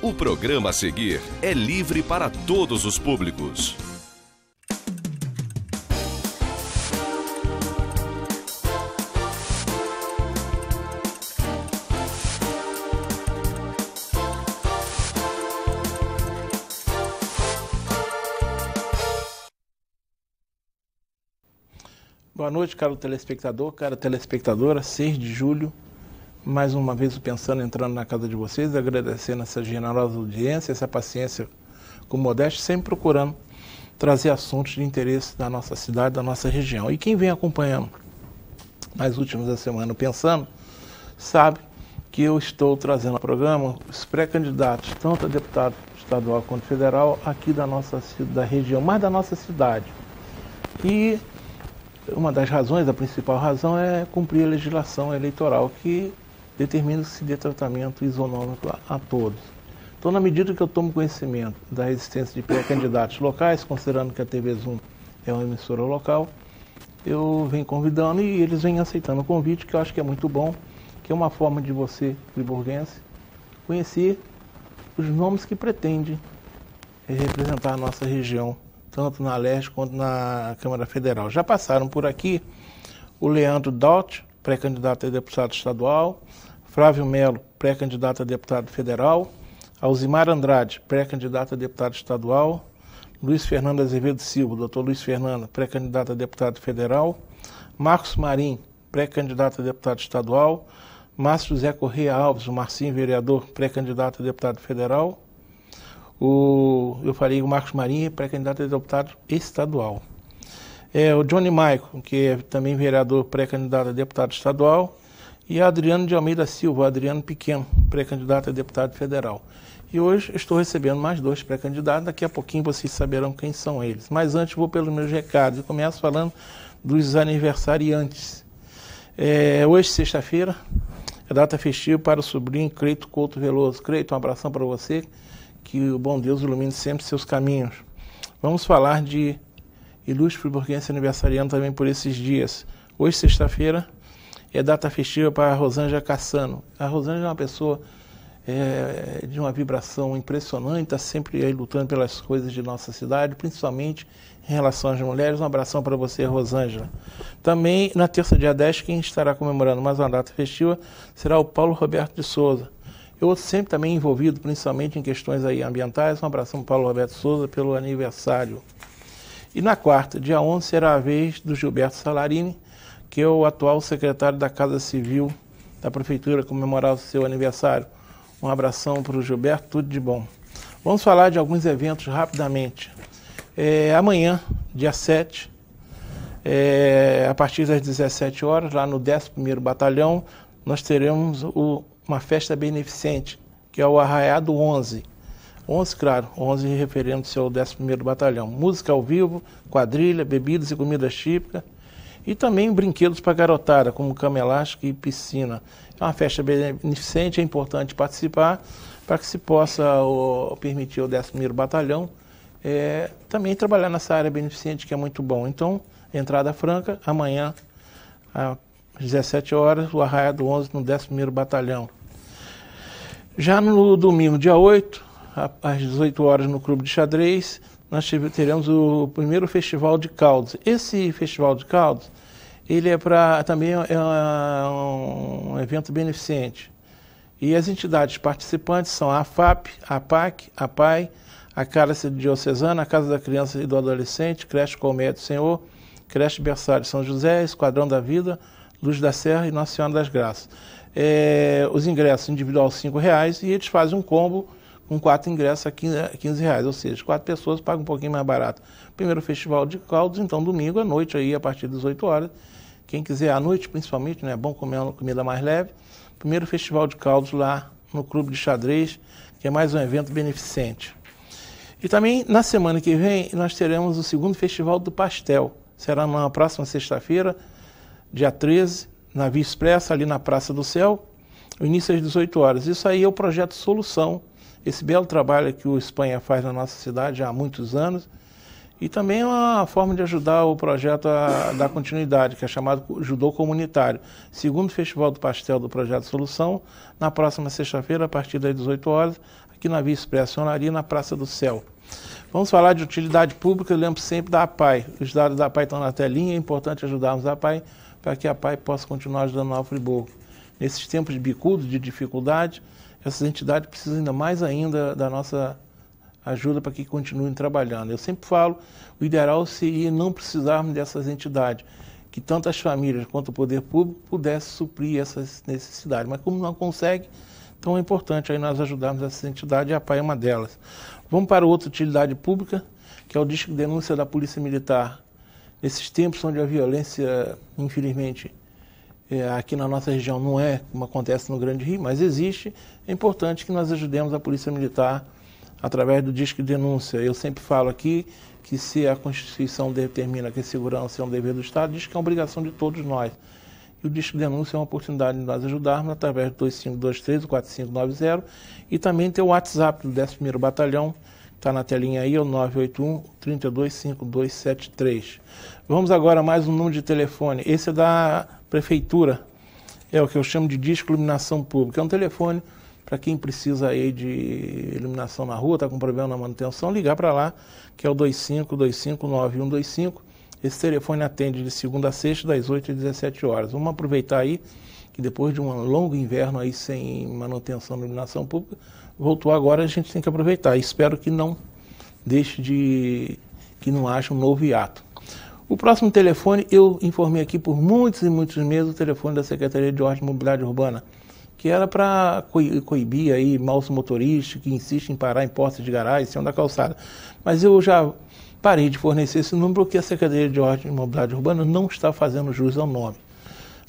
O programa a seguir é livre para todos os públicos. Boa noite, caro telespectador, cara telespectadora, 6 de julho. Mais uma vez o Pensando entrando na casa de vocês, agradecendo essa generosa audiência, essa paciência com modéstia, sempre procurando trazer assuntos de interesse da nossa cidade, da nossa região. E quem vem acompanhando nas últimas da semana Pensando, sabe que eu estou trazendo ao programa os pré-candidatos, tanto a deputado estadual quanto federal, aqui da região, mais da nossa cidade. E uma das razões, a principal razão, é cumprir a legislação eleitoral que determina que se dê tratamento isonômico a todos. Então, na medida que eu tomo conhecimento da existência de pré-candidatos locais, considerando que a TV Zoom é uma emissora local, eu venho convidando e eles vêm aceitando o convite, que eu acho que é muito bom, que é uma forma de você, friburguense, conhecer os nomes que pretendem representar a nossa região, tanto na Leste quanto na Câmara Federal. Já passaram por aqui o Leandro Daut, pré-candidato a deputado estadual, Flávio Melo, pré-candidato a deputado federal, Alzimar Andrade, pré-candidato a deputado estadual, Luiz Fernando Azevedo Silva, doutor Luiz Fernando, pré-candidato a deputado federal, Marcos Marim, pré-candidato a deputado estadual, Márcio José Correia Alves, o Marcinho, vereador, pré-candidato a deputado federal, eu falei o Marcos Marim, pré-candidato a deputado estadual. O Johnny Maicon, que é também vereador, pré-candidato a deputado estadual, e Adriano de Almeida Silva, Adriano Pequeno, pré-candidato a deputado federal. E hoje estou recebendo mais 2 pré-candidatos, daqui a pouquinho vocês saberão quem são eles. Mas antes vou pelos meus recados, eu começo falando dos aniversariantes. Hoje, sexta-feira, é data festiva para o sobrinho Creito Couto Veloso. Creito, um abração para você, que o bom Deus ilumine sempre seus caminhos. Vamos falar de ilustre friburguense aniversariando também por esses dias. Hoje, sexta-feira, é data festiva para a Rosângela Cassano. A Rosângela é uma pessoa de uma vibração impressionante, está sempre aí lutando pelas coisas de nossa cidade, principalmente em relação às mulheres. Um abração para você, Rosângela. Também, na terça, dia 10, quem estará comemorando mais uma data festiva será o Paulo Roberto de Souza. Eu sempre também envolvido, principalmente em questões aí ambientais. Um abração para o Paulo Roberto de Souza pelo aniversário. E na quarta, dia 11, será a vez do Gilberto Salarini, que é o atual secretário da Casa Civil da Prefeitura, comemorar o seu aniversário. Um abração para o Gilberto, tudo de bom. Vamos falar de alguns eventos rapidamente. Amanhã, dia 7, a partir das 17 horas, lá no 11º Batalhão, nós teremos uma festa beneficente, que é o Arraiado 11. 11, claro, 11 referendo-se ao 11º Batalhão. Música ao vivo, quadrilha, bebidas e comidas típicas. E também brinquedos para garotada, como cama elástica e piscina. É uma festa beneficente, é importante participar para que se possa permitir ao 11º Batalhão também trabalhar nessa área beneficente, que é muito bom. Então, entrada franca, amanhã, às 17 horas, o Arraiado 11 no 11º Batalhão. Já no domingo, dia 8, às 18 horas, no Clube de Xadrez, nós teremos o primeiro Festival de Caldos. Esse Festival de Caldos, ele também é um evento beneficente. E as entidades participantes são a AFAP, a APAC, a PAI, a Cálice Diocesana, a Casa da Criança e do Adolescente, Creche Colmeia do Senhor, Creche Berçário São José, Esquadrão da Vida, Luz da Serra e Nossa Senhora das Graças. Os ingressos individual R$ 5,00 e eles fazem um combo com 4 ingressos a R$ 15,00, ou seja, 4 pessoas pagam um pouquinho mais barato. Primeiro Festival de Caldos, então domingo à noite, aí, a partir das 18 horas. Quem quiser à noite, principalmente, né, é bom comer uma comida mais leve. Primeiro Festival de Caldos lá no Clube de Xadrez, que é mais um evento beneficente. E também, na semana que vem, nós teremos o segundo Festival do Pastel. Será na próxima sexta-feira, dia 13, na Via Expressa, ali na Praça do Céu, o início às 18 horas. Isso aí é o projeto Solução, esse belo trabalho que o Espanha faz na nossa cidade já há muitos anos, E também é uma forma de ajudar o projeto a dar continuidade, que é chamado Judô Comunitário. Segundo Festival do Pastel do Projeto Solução, na próxima sexta-feira, a partir das 18 horas, aqui na Via Expresso Sonaria, na Praça do Céu. Vamos falar de utilidade pública, eu lembro sempre da APAI. Os dados da APAI estão na telinha, é importante ajudarmos a APAI para que a APAI possa continuar ajudando Nova Friburgo. Nesses tempos de bicudo, de dificuldade, essas entidades precisam ainda mais ainda da nossa ajuda para que continuem trabalhando. Eu sempre falo, o ideal seria não precisarmos dessas entidades, que tanto as famílias quanto o poder público pudessem suprir essas necessidades. Mas como não consegue, então é importante aí nós ajudarmos essas entidades, e a APAI é uma delas. Vamos para outra utilidade pública, que é o Disque de Denúncia da Polícia Militar. Nesses tempos onde a violência, infelizmente, aqui na nossa região não é como acontece no Grande Rio, mas existe, é importante que nós ajudemos a Polícia Militar através do Disque de Denúncia. Eu sempre falo aqui que se a Constituição determina que a segurança é um dever do Estado, diz que é uma obrigação de todos nós. E o Disque de Denúncia é uma oportunidade de nós ajudarmos através do 2523-4590 e também tem o WhatsApp do 11º Batalhão, está na telinha aí, é o 981-325273. Vamos agora a mais um número de telefone. Esse é da Prefeitura, é o que eu chamo de Disque Iluminação Pública. É um telefone para quem precisa aí de iluminação na rua, está com problema na manutenção, ligar para lá, que é o 25259125. Esse telefone atende de segunda a sexta, das 8 às 17 horas. Vamos aproveitar aí, que depois de um longo inverno aí sem manutenção da iluminação pública, voltou agora, a gente tem que aproveitar. Espero que não deixe que não haja um novo hiato. O próximo telefone, eu informei aqui por muitos e muitos meses, o telefone da Secretaria de Ordem e Mobilidade Urbana, que era para coibir aí maus motoristas que insistem em parar em portas de garagem, em cima da calçada. Mas eu já parei de fornecer esse número porque a Secretaria de Ordem e Mobilidade Urbana não está fazendo jus ao nome.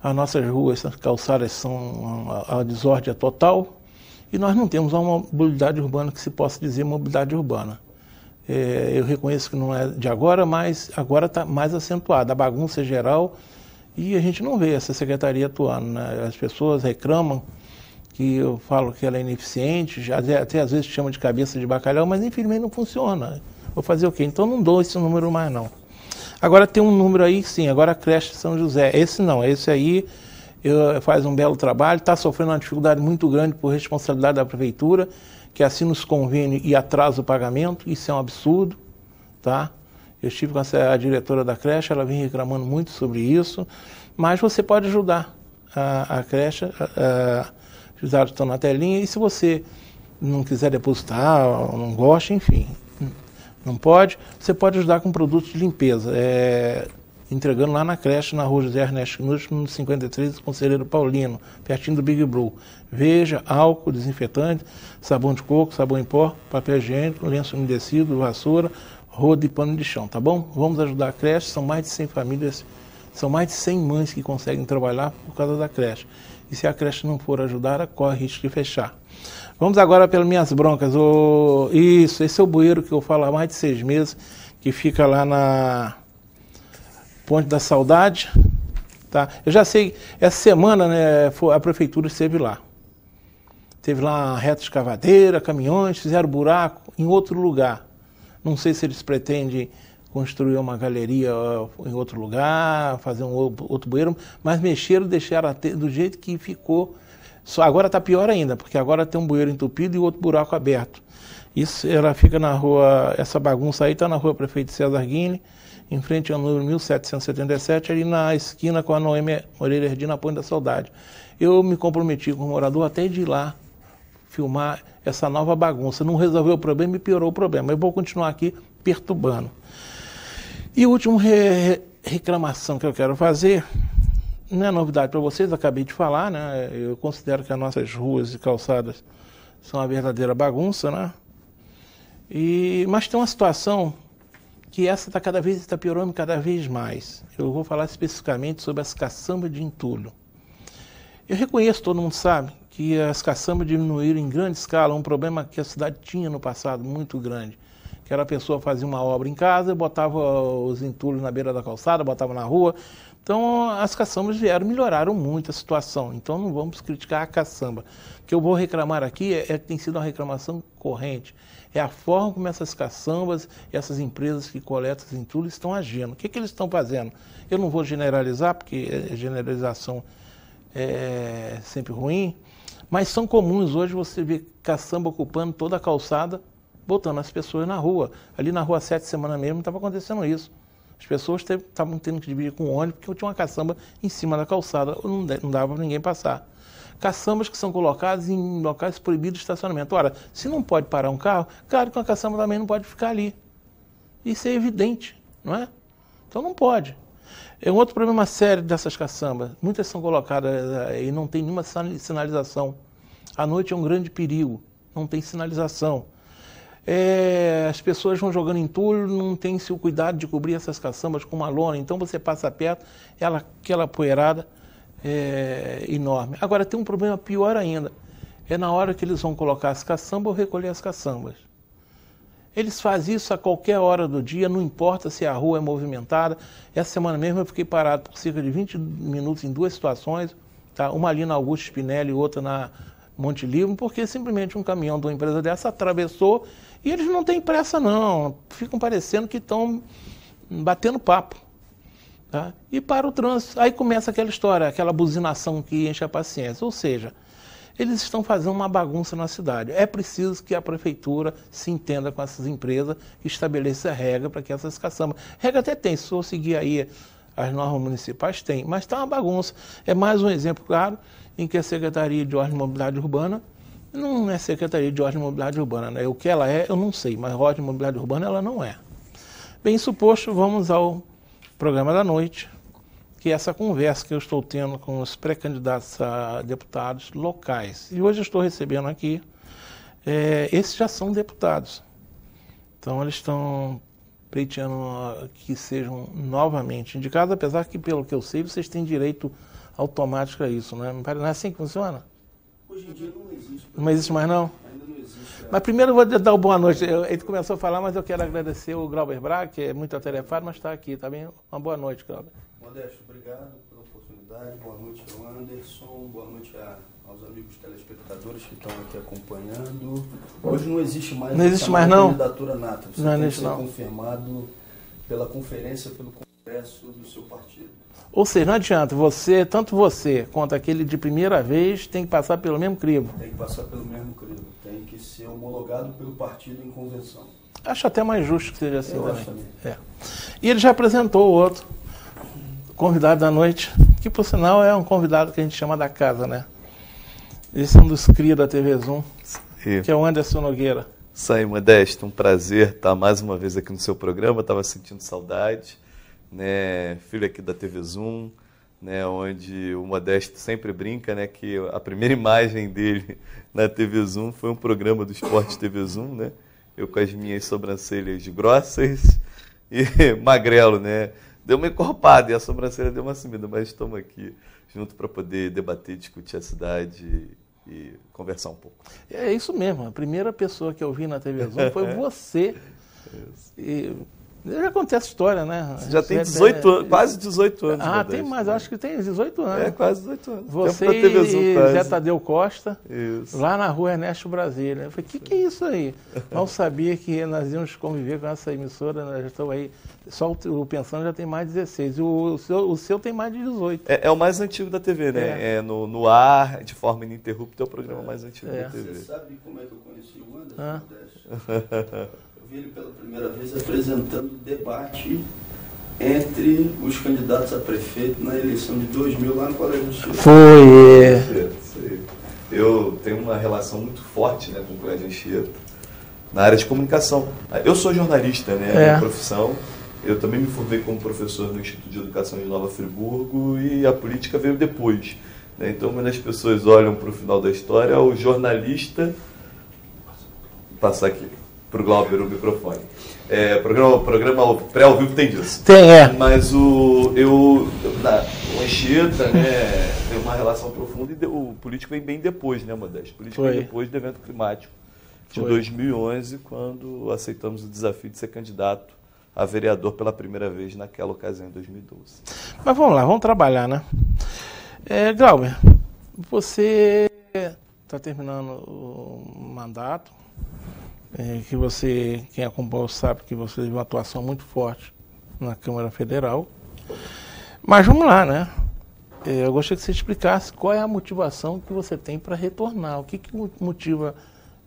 As nossas ruas, as calçadas são a desordem total e nós não temos uma mobilidade urbana que se possa dizer mobilidade urbana. Eu reconheço que não é de agora, mas agora está mais acentuada. A bagunça é geral e a gente não vê essa secretaria atuando, né? As pessoas reclamam que eu falo que ela é ineficiente, até às vezes chama de cabeça de bacalhau, mas infelizmente não funciona. Vou fazer o quê? Então não dou esse número mais não. Agora tem um número aí, sim, agora a creche São José. Esse não, esse aí faz um belo trabalho, está sofrendo uma dificuldade muito grande por responsabilidade da prefeitura, que assina os convênios e atrasa o pagamento, isso é um absurdo, tá? Eu estive com a diretora da creche, ela vem reclamando muito sobre isso, mas você pode ajudar a creche, os dados estão na telinha, e se você não quiser depositar, ou não gosta, enfim, não pode, você pode ajudar com produtos de limpeza, entregando lá na creche, na rua José Ernesto Nunes, no 53, Conselheiro Paulino, pertinho do Big Blue. Veja, álcool, desinfetante, sabão de coco, sabão em pó, papel higiênico, lenço umedecido, vassoura, rodo e pano de chão, tá bom? Vamos ajudar a creche, são mais de 100 famílias, são mais de 100 mães que conseguem trabalhar por causa da creche. E se a creche não for ajudar, corre risco de fechar. Vamos agora pelas minhas broncas. Isso, esse é o bueiro que eu falo há mais de 6 meses, que fica lá na Ponte da Saudade. Tá? Eu já sei, essa semana, né, a prefeitura esteve lá. Teve lá uma reta escavadeira, caminhões, fizeram buraco em outro lugar. Não sei se eles pretendem construir uma galeria em outro lugar, fazer um outro bueiro, mas mexeram, deixaram do jeito que ficou. Só agora está pior ainda, porque agora tem um bueiro entupido e outro buraco aberto. Isso, ela fica na rua, essa bagunça aí está na rua Prefeito César Guine, em frente ao número 1777, ali na esquina com a Noêmia Moreira Herdim, na Ponte da Saudade. Eu me comprometi com o morador até de ir lá filmar essa nova bagunça. Não resolveu o problema e piorou o problema. Eu vou continuar aqui perturbando. E a última reclamação que eu quero fazer, não é novidade para vocês, acabei de falar, né? Eu considero que as nossas ruas e calçadas são uma verdadeira bagunça, né? Mas tem uma situação que essa está piorando cada vez mais. Eu vou falar especificamente sobre as caçambas de entulho. Eu reconheço, todo mundo sabe, que as caçambas diminuíram em grande escala, um problema que a cidade tinha no passado, muito grande. Que era a pessoa fazia uma obra em casa, botava os entulhos na beira da calçada, botava na rua, Então, as caçambas melhoraram muito a situação. Então, não vamos criticar a caçamba. O que eu vou reclamar aqui é que tem sido uma reclamação corrente. É a forma como essas caçambas, essas empresas que coletam esse entulho estão agindo. O que eles estão fazendo? Eu não vou generalizar, porque generalização é sempre ruim, mas são comuns hoje você ver caçamba ocupando toda a calçada, botando as pessoas na rua. Ali na rua 7 semana mesmo estava acontecendo isso. As pessoas estavam tendo que dividir com o ônibus porque tinha uma caçamba em cima da calçada, não dava para ninguém passar. Caçambas que são colocadas em locais proibidos de estacionamento. Ora, se não pode parar um carro, claro que uma caçamba também não pode ficar ali. Isso é evidente, não é? Então não pode. É um outro problema sério dessas caçambas. Muitas são colocadas e não tem nenhuma sinalização. À noite é um grande perigo, não tem sinalização. As pessoas vão jogando entulho, não tem-se o cuidado de cobrir essas caçambas com uma lona, então você passa perto, aquela poeirada enorme. Agora tem um problema pior ainda, é na hora que eles vão colocar as caçambas ou recolher as caçambas. Eles fazem isso a qualquer hora do dia, não importa se a rua é movimentada. Essa semana mesmo eu fiquei parado por cerca de 20 minutos em duas situações, tá? Uma ali na Augusto Spinelli e outra na Monte Livre, porque simplesmente um caminhão de uma empresa dessa atravessou e eles não têm pressa não, ficam parecendo que estão batendo papo. Tá? E para o trânsito, aí começa aquela história, aquela buzinação que enche a paciência, ou seja, eles estão fazendo uma bagunça na cidade. É preciso que a prefeitura se entenda com essas empresas e estabeleça regra para que essas caçambas... Regra até tem, se for seguir aí as normas municipais, tem, mas está uma bagunça. É mais um exemplo, claro, em que a Secretaria de Ordem e Mobilidade Urbana não é Secretaria de Ordem e Mobilidade Urbana, né? O que ela é, eu não sei, mas Ordem e Mobilidade Urbana ela não é. Bem suposto, vamos ao programa da noite, que é essa conversa que eu estou tendo com os pré-candidatos a deputados locais. E hoje eu estou recebendo aqui, esses já são deputados. Então eles estão pleiteando que sejam novamente indicados, apesar que, pelo que eu sei, vocês têm direito automático a isso, né? Não é assim que funciona? Hoje em dia não existe. Não existe mais não? Ainda não existe. Mas primeiro eu vou dar uma boa noite. Ele começou a falar, mas eu quero agradecer o Glauber Braga, que é muito atarefado, mas está aqui, tá bem? Uma boa noite, Glauber. Modesto, obrigado pela oportunidade. Boa noite ao Anderson, boa noite aos amigos telespectadores que estão aqui acompanhando. Hoje não existe mais, candidatura nata. Você tem que ser confirmado pela conferência, pelo congresso do seu partido. Ou seja, não adianta, tanto você quanto aquele de primeira vez tem que passar pelo mesmo crivo. Tem que passar pelo mesmo crivo, tem que ser homologado pelo partido em convenção. Acho até mais justo que seja assim Eu também. acho também. E ele já apresentou o outro convidado da noite, que por sinal é um convidado que a gente chama da casa, né? Esse é um dos cria da TV Zoom, que é o Anderson Nogueira. Isso aí, Modesto, um prazer estar mais uma vez aqui no seu programa, estava sentindo saudade, né? Filho aqui da TV Zoom, né? Onde o Modesto sempre brinca, né? Que a primeira imagem dele na TV Zoom foi um programa do Esporte TV Zoom, né? Eu com as minhas sobrancelhas grossas e magrelo, né? Deu uma encorpada e a sobrancelha deu uma sumida, mas estamos aqui junto para poder debater, discutir a cidade e conversar um pouco. É isso mesmo, a primeira pessoa que eu vi na TV Zoom foi você. E já contei essa história, né? Você já tem 18 anos, quase 18 anos. Ah, tem mais, acho que tem 18 anos. É, quase 18 anos. Você e Zé Tadeu Costa, isso. Lá na rua Ernesto Brasília. Eu falei, o que é isso aí? Mal sabia que nós íamos conviver com essa emissora, nós já estamos aí, só o Pensando já tem mais de 16, o seu tem mais de 18. É o mais antigo da TV, né? No ar, de forma ininterrupta, é o programa mais antigo da TV. Você sabe como é que eu conheci o Anderson? Eu vi ele pela primeira vez apresentando debate entre os candidatos a prefeito na eleição de 2000 lá no Colégio Anchieta. Foi. Eu tenho uma relação muito forte, né, com o Colégio Anchieta na área de comunicação. Eu sou jornalista, né, minha profissão. Eu também me formei como professor no Instituto de Educação de Nova Friburgo e a política veio depois, né? Então, quando as pessoas olham para o final da história, o jornalista... Vou passar aqui para o Glauber o microfone. Programa pré-ao vivo tem disso. Tem, Mas o Anchieta, né, tem uma relação profunda e o político vem bem depois, né, Modesto? O político vem depois do evento climático de 2011, quando aceitamos o desafio de ser candidato a vereador pela primeira vez naquela ocasião, em 2012. Mas vamos lá, vamos trabalhar, né? Glauber, você está terminando o mandato, que você, quem acompanhou sabe que você teve uma atuação muito forte na Câmara Federal. Mas vamos lá, né? Eu gostaria que você explicasse qual é a motivação que você tem para retornar. O que motiva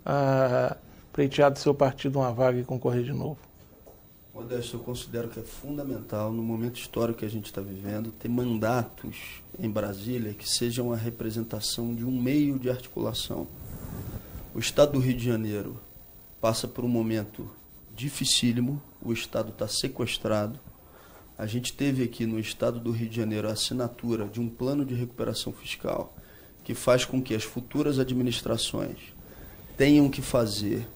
a pleitear do seu partido uma vaga e concorrer de novo? Modesto, eu considero que é fundamental, no momento histórico que a gente está vivendo, ter mandatos em Brasília que sejam a representação de um meio de articulação. O Estado do Rio de Janeiro passa por um momento dificílimo, o Estado está sequestrado. A gente teve aqui no Estado do Rio de Janeiro a assinatura de um plano de recuperação fiscal que faz com que as futuras administrações tenham que fazer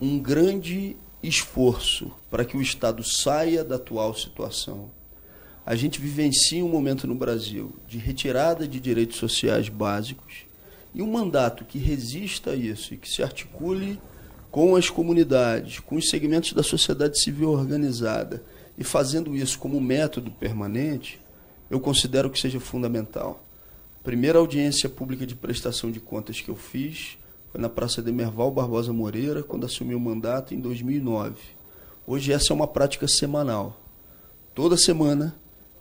um grande esforço para que o Estado saia da atual situação. A gente vivencia um momento no Brasil de retirada de direitos sociais básicos e um mandato que resista a isso e que se articule com as comunidades, com os segmentos da sociedade civil organizada e fazendo isso como método permanente, eu considero que seja fundamental. A primeira audiência pública de prestação de contas que eu fiz foi na Praça Demerval Barbosa Moreira, quando assumi o mandato em 2009. Hoje essa é uma prática semanal. Toda semana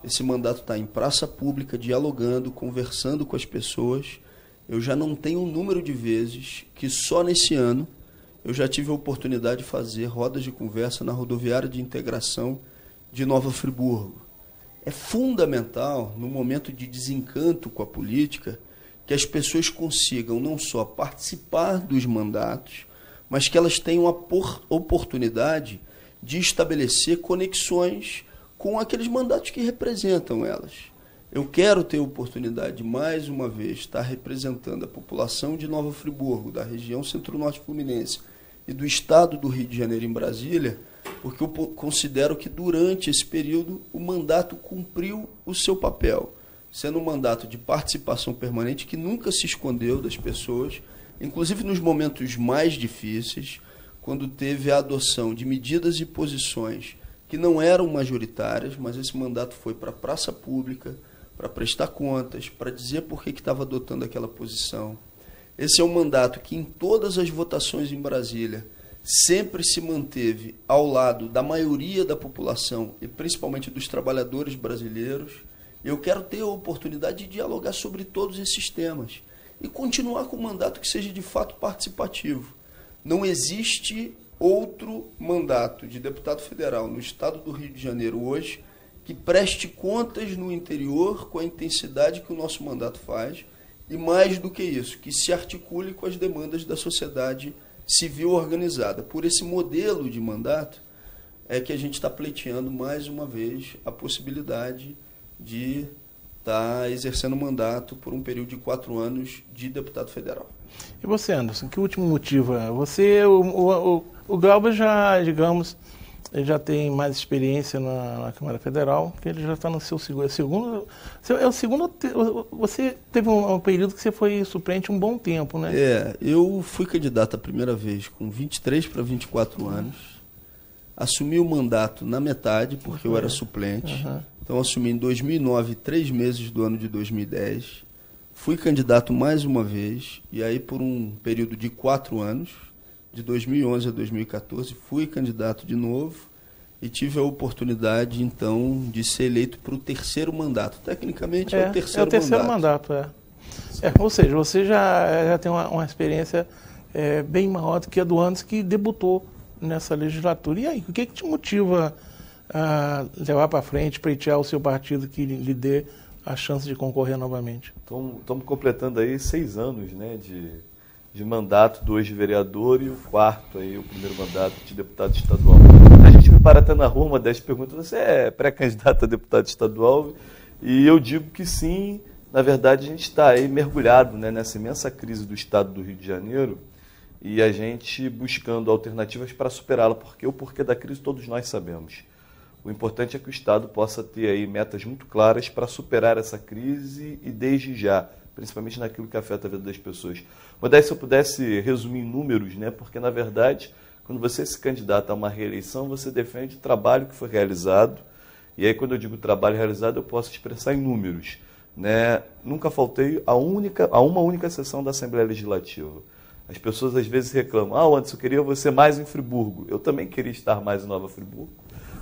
esse mandato está em praça pública, dialogando, conversando com as pessoas. Eu já não tenho um número de vezes que só nesse ano eu já tive a oportunidade de fazer rodas de conversa na rodoviária de integração de Nova Friburgo. É fundamental, no momento de desencanto com a política, que as pessoas consigam não só participar dos mandatos, mas que elas tenham a oportunidade de estabelecer conexões com aqueles mandatos que representam elas. Eu quero ter a oportunidade de, mais uma vez, estar representando a população de Nova Friburgo, da região Centro-Norte Fluminense e do Estado do Rio de Janeiro em Brasília, porque eu considero que durante esse período o mandato cumpriu o seu papel, sendo um mandato de participação permanente que nunca se escondeu das pessoas, inclusive nos momentos mais difíceis, quando teve a adoção de medidas e posições que não eram majoritárias, mas esse mandato foi para a praça pública, para prestar contas, para dizer por que estava adotando aquela posição. Esse é um mandato que em todas as votações em Brasília sempre se manteve ao lado da maioria da população e principalmente dos trabalhadores brasileiros. Eu quero ter a oportunidade de dialogar sobre todos esses temas e continuar com um mandato que seja de fato participativo. Não existe outro mandato de deputado federal no Estado do Rio de Janeiro hoje que preste contas no interior com a intensidade que o nosso mandato faz e, mais do que isso, que se articule com as demandas da sociedade civil organizada. Por esse modelo de mandato é que a gente está pleiteando mais uma vez a possibilidade de estar exercendo mandato por um período de 4 anos de deputado federal. E você, Anderson, que último motivo é? Você, o Glauber já, digamos, ele já tem mais experiência na Câmara Federal, que ele já está no seu segundo. Você teve um período que você foi suplente um bom tempo, né? Eu fui candidato a primeira vez com 23 para 24 anos, assumi o mandato na metade, porque eu era suplente. Então, assumi em 2009, 3 meses do ano de 2010. Fui candidato mais uma vez, e aí por um período de 4 anos, de 2011 a 2014, fui candidato de novo e tive a oportunidade, então, de ser eleito para o 3º mandato. Tecnicamente, é o terceiro mandato. Ou seja, você já tem uma experiência bem maior do que a do Anderson, que debutou nessa legislatura. E aí, o que te motiva a levar para frente, pleitear o seu partido que lhe dê a chance de concorrer novamente? Estamos completando aí 6 anos, né, de mandato do hoje vereador e o 4º, aí, o primeiro mandato de deputado estadual. A gente me para até na rua, uma das perguntas, você é pré-candidato a deputado estadual? E eu digo que sim. Na verdade, a gente está aí mergulhado, né, nessa imensa crise do Estado do Rio de Janeiro e a gente buscando alternativas para superá-la, porque o porquê da crise todos nós sabemos. O importante é que o Estado possa ter aí metas muito claras para superar essa crise e desde já, principalmente naquilo que afeta a vida das pessoas. Mas daí, se eu pudesse resumir em números, né, porque na verdade, Quando você se candidata a uma reeleição, você defende o trabalho que foi realizado. E aí, quando eu digo trabalho realizado, eu posso expressar em números. Né? Nunca faltei a uma única sessão da Assembleia Legislativa. As pessoas às vezes reclamam, Anderson, eu queria você mais em Friburgo. Eu também queria estar mais em Nova Friburgo.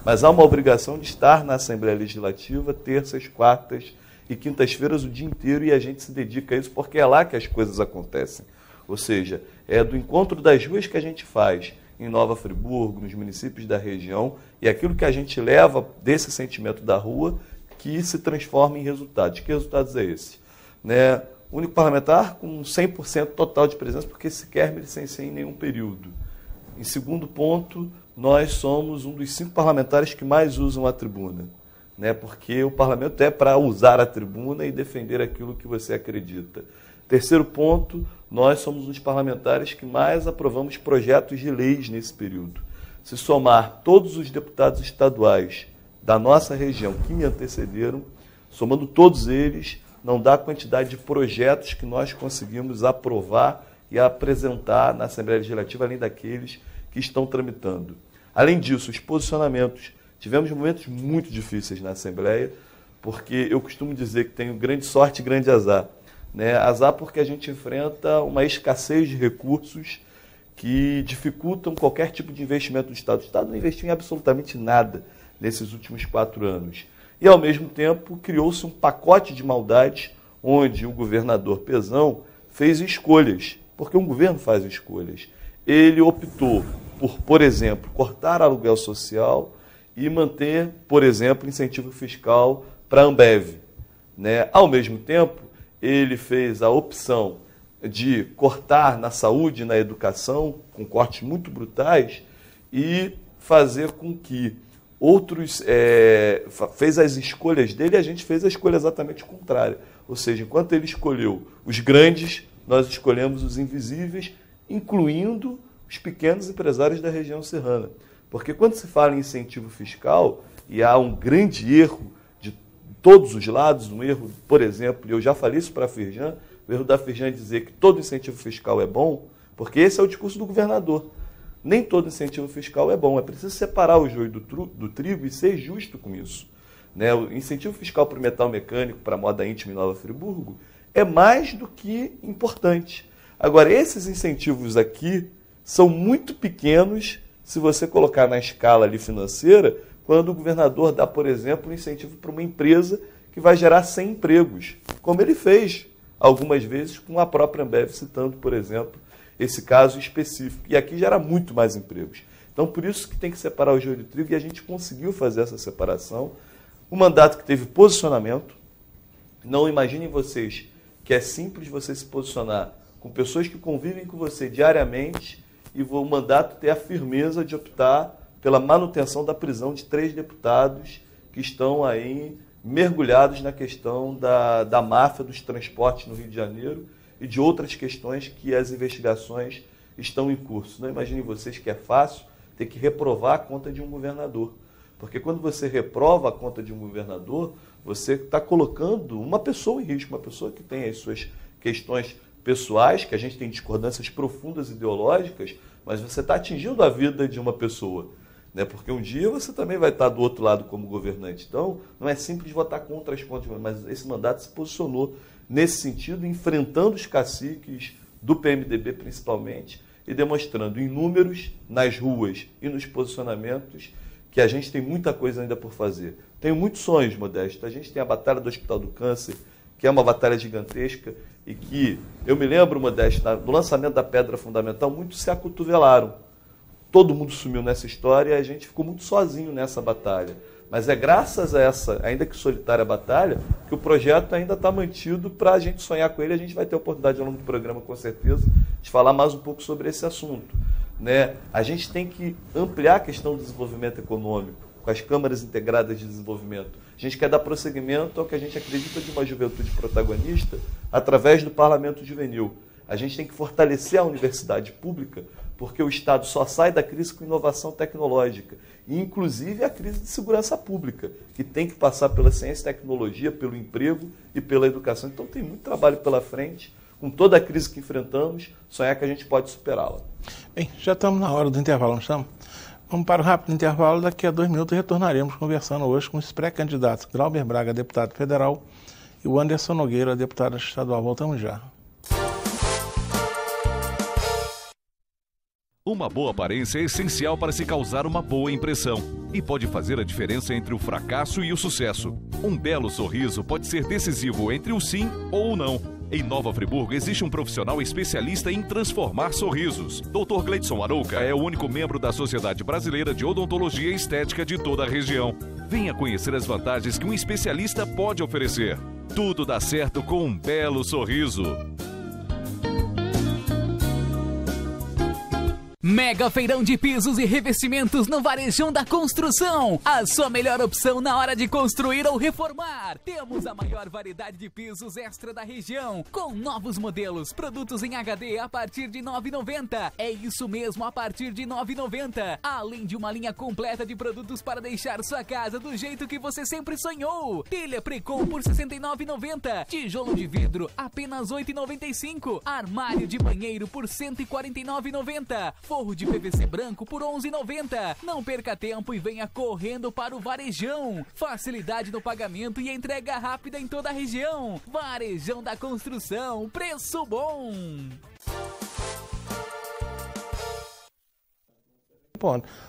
Mas há uma obrigação de estar na Assembleia Legislativa terças, quartas e quintas-feiras o dia inteiro, e a gente se dedica a isso porque é lá que as coisas acontecem. Ou seja, é do encontro das ruas que a gente faz em Nova Friburgo, nos municípios da região, e aquilo que a gente leva desse sentimento da rua que se transforma em resultados. Que resultados é esse? Né? O único parlamentar com 100% total de presença, porque sequer me licenciei em nenhum período. Em segundo ponto, nós somos um dos 5 parlamentares que mais usam a tribuna, né? Porque o parlamento é para usar a tribuna e defender aquilo que você acredita. Terceiro ponto, nós somos um dos parlamentares que mais aprovamos projetos de leis nesse período. Se somar todos os deputados estaduais da nossa região que me antecederam, somando todos eles, não dá a quantidade de projetos que nós conseguimos aprovar e apresentar na Assembleia Legislativa, além daqueles que estão tramitando. Além disso, os posicionamentos. Tivemos momentos muito difíceis na Assembleia, porque eu costumo dizer que tenho grande sorte e grande azar. Né? Azar porque a gente enfrenta uma escassez de recursos que dificultam qualquer tipo de investimento do Estado. O Estado não investiu em absolutamente nada nesses últimos 4 anos. E, ao mesmo tempo, criou-se um pacote de maldades onde o governador Pezão fez escolhas, porque um governo faz escolhas. Ele optou por exemplo, cortar aluguel social e manter, por exemplo, incentivo fiscal para a Ambev. Né? Ao mesmo tempo, ele fez a opção de cortar na saúde e na educação, com cortes muito brutais, e fazer com que outros... fez as escolhas dele e a gente fez a escolha exatamente contrária. Ou seja, enquanto ele escolheu os grandes, nós escolhemos os invisíveis, incluindo os pequenos empresários da região serrana. Porque quando se fala em incentivo fiscal, e há um grande erro de todos os lados, um erro, por exemplo, eu já falei isso para a Firjan, o erro da Firjan é dizer que todo incentivo fiscal é bom, porque esse é o discurso do governador. Nem todo incentivo fiscal é bom, é preciso separar o joio do trigo e ser justo com isso. Né? O incentivo fiscal para o metal mecânico, para a moda íntima em Nova Friburgo, é mais do que importante. Agora, esses incentivos aqui são muito pequenos se você colocar na escala ali financeira, quando o governador dá, por exemplo, um incentivo para uma empresa que vai gerar 100 empregos, como ele fez algumas vezes com a própria Ambev, citando, por exemplo, esse caso específico. E aqui gera muito mais empregos. Então, por isso que tem que separar o joio do trigo, e a gente conseguiu fazer essa separação. Um mandato que teve posicionamento. Não imaginem vocês que é simples você se posicionar com pessoas que convivem com você diariamente e o mandato ter a firmeza de optar pela manutenção da prisão de 3 deputados que estão aí mergulhados na questão da máfia dos transportes no Rio de Janeiro e de outras questões que as investigações estão em curso. Não imaginem vocês que é fácil ter que reprovar a conta de um governador. Porque quando você reprova a conta de um governador, você está colocando uma pessoa em risco, uma pessoa que tem as suas questões pessoais, que a gente tem discordâncias profundas ideológicas, mas você está atingindo a vida de uma pessoa. Né? Porque um dia você também vai estar do outro lado como governante. Então, não é simples votar contra as contas, mas esse mandato se posicionou nesse sentido, enfrentando os caciques do PMDB principalmente, e demonstrando em números, nas ruas e nos posicionamentos, que a gente tem muita coisa ainda por fazer. Tenho muitos sonhos, Modesto. A gente tem a Batalha do Hospital do Câncer, que é uma batalha gigantesca, e que, eu me lembro, Modesto, no lançamento da Pedra Fundamental, muitos se acotovelaram. Todo mundo sumiu nessa história e a gente ficou muito sozinho nessa batalha. Mas é graças a essa, ainda que solitária batalha, que o projeto ainda está mantido para a gente sonhar com ele. A gente vai ter a oportunidade ao longo do programa, com certeza, de falar mais um pouco sobre esse assunto. Né? A gente tem que ampliar a questão do desenvolvimento econômico, com as câmaras integradas de desenvolvimento. A gente quer dar prosseguimento ao que a gente acredita de uma juventude protagonista através do parlamento juvenil. A gente tem que fortalecer a universidade pública, porque o Estado só sai da crise com inovação tecnológica, e inclusive a crise de segurança pública, que tem que passar pela ciência e tecnologia, pelo emprego e pela educação. Então tem muito trabalho pela frente. com toda a crise que enfrentamos, sonhar que a gente pode superá-la. Bem, já estamos na hora do intervalo, não estamos? Vamos para o rápido intervalo, daqui a 2 minutos retornaremos conversando hoje com os pré-candidatos Glauber Braga, deputado federal, e o Anderson Nogueira, deputado estadual. Voltamos já. Uma boa aparência é essencial para se causar uma boa impressão e pode fazer a diferença entre o fracasso e o sucesso. Um belo sorriso pode ser decisivo entre o sim ou o não. Em Nova Friburgo existe um profissional especialista em transformar sorrisos. Dr. Gleidson Arouca é o único membro da Sociedade Brasileira de Odontologia e Estética de toda a região. Venha conhecer as vantagens que um especialista pode oferecer. Tudo dá certo com um belo sorriso. Mega Feirão de Pisos e Revestimentos no Varejão da Construção. A sua melhor opção na hora de construir ou reformar. Temos a maior variedade de pisos extra da região, com novos modelos, produtos em HD a partir de R$ 9,90. É isso mesmo, a partir de R$ 9,90. Além de uma linha completa de produtos para deixar sua casa do jeito que você sempre sonhou. Telha Precon por R$ 69,90. Tijolo de vidro apenas R$ 8,95. Armário de banheiro por R$ 149,90. Forro de PVC branco por R$ 11,90. Não perca tempo e venha correndo para o Varejão. Facilidade no pagamento e entrega rápida em toda a região. Varejão da Construção, preço bom.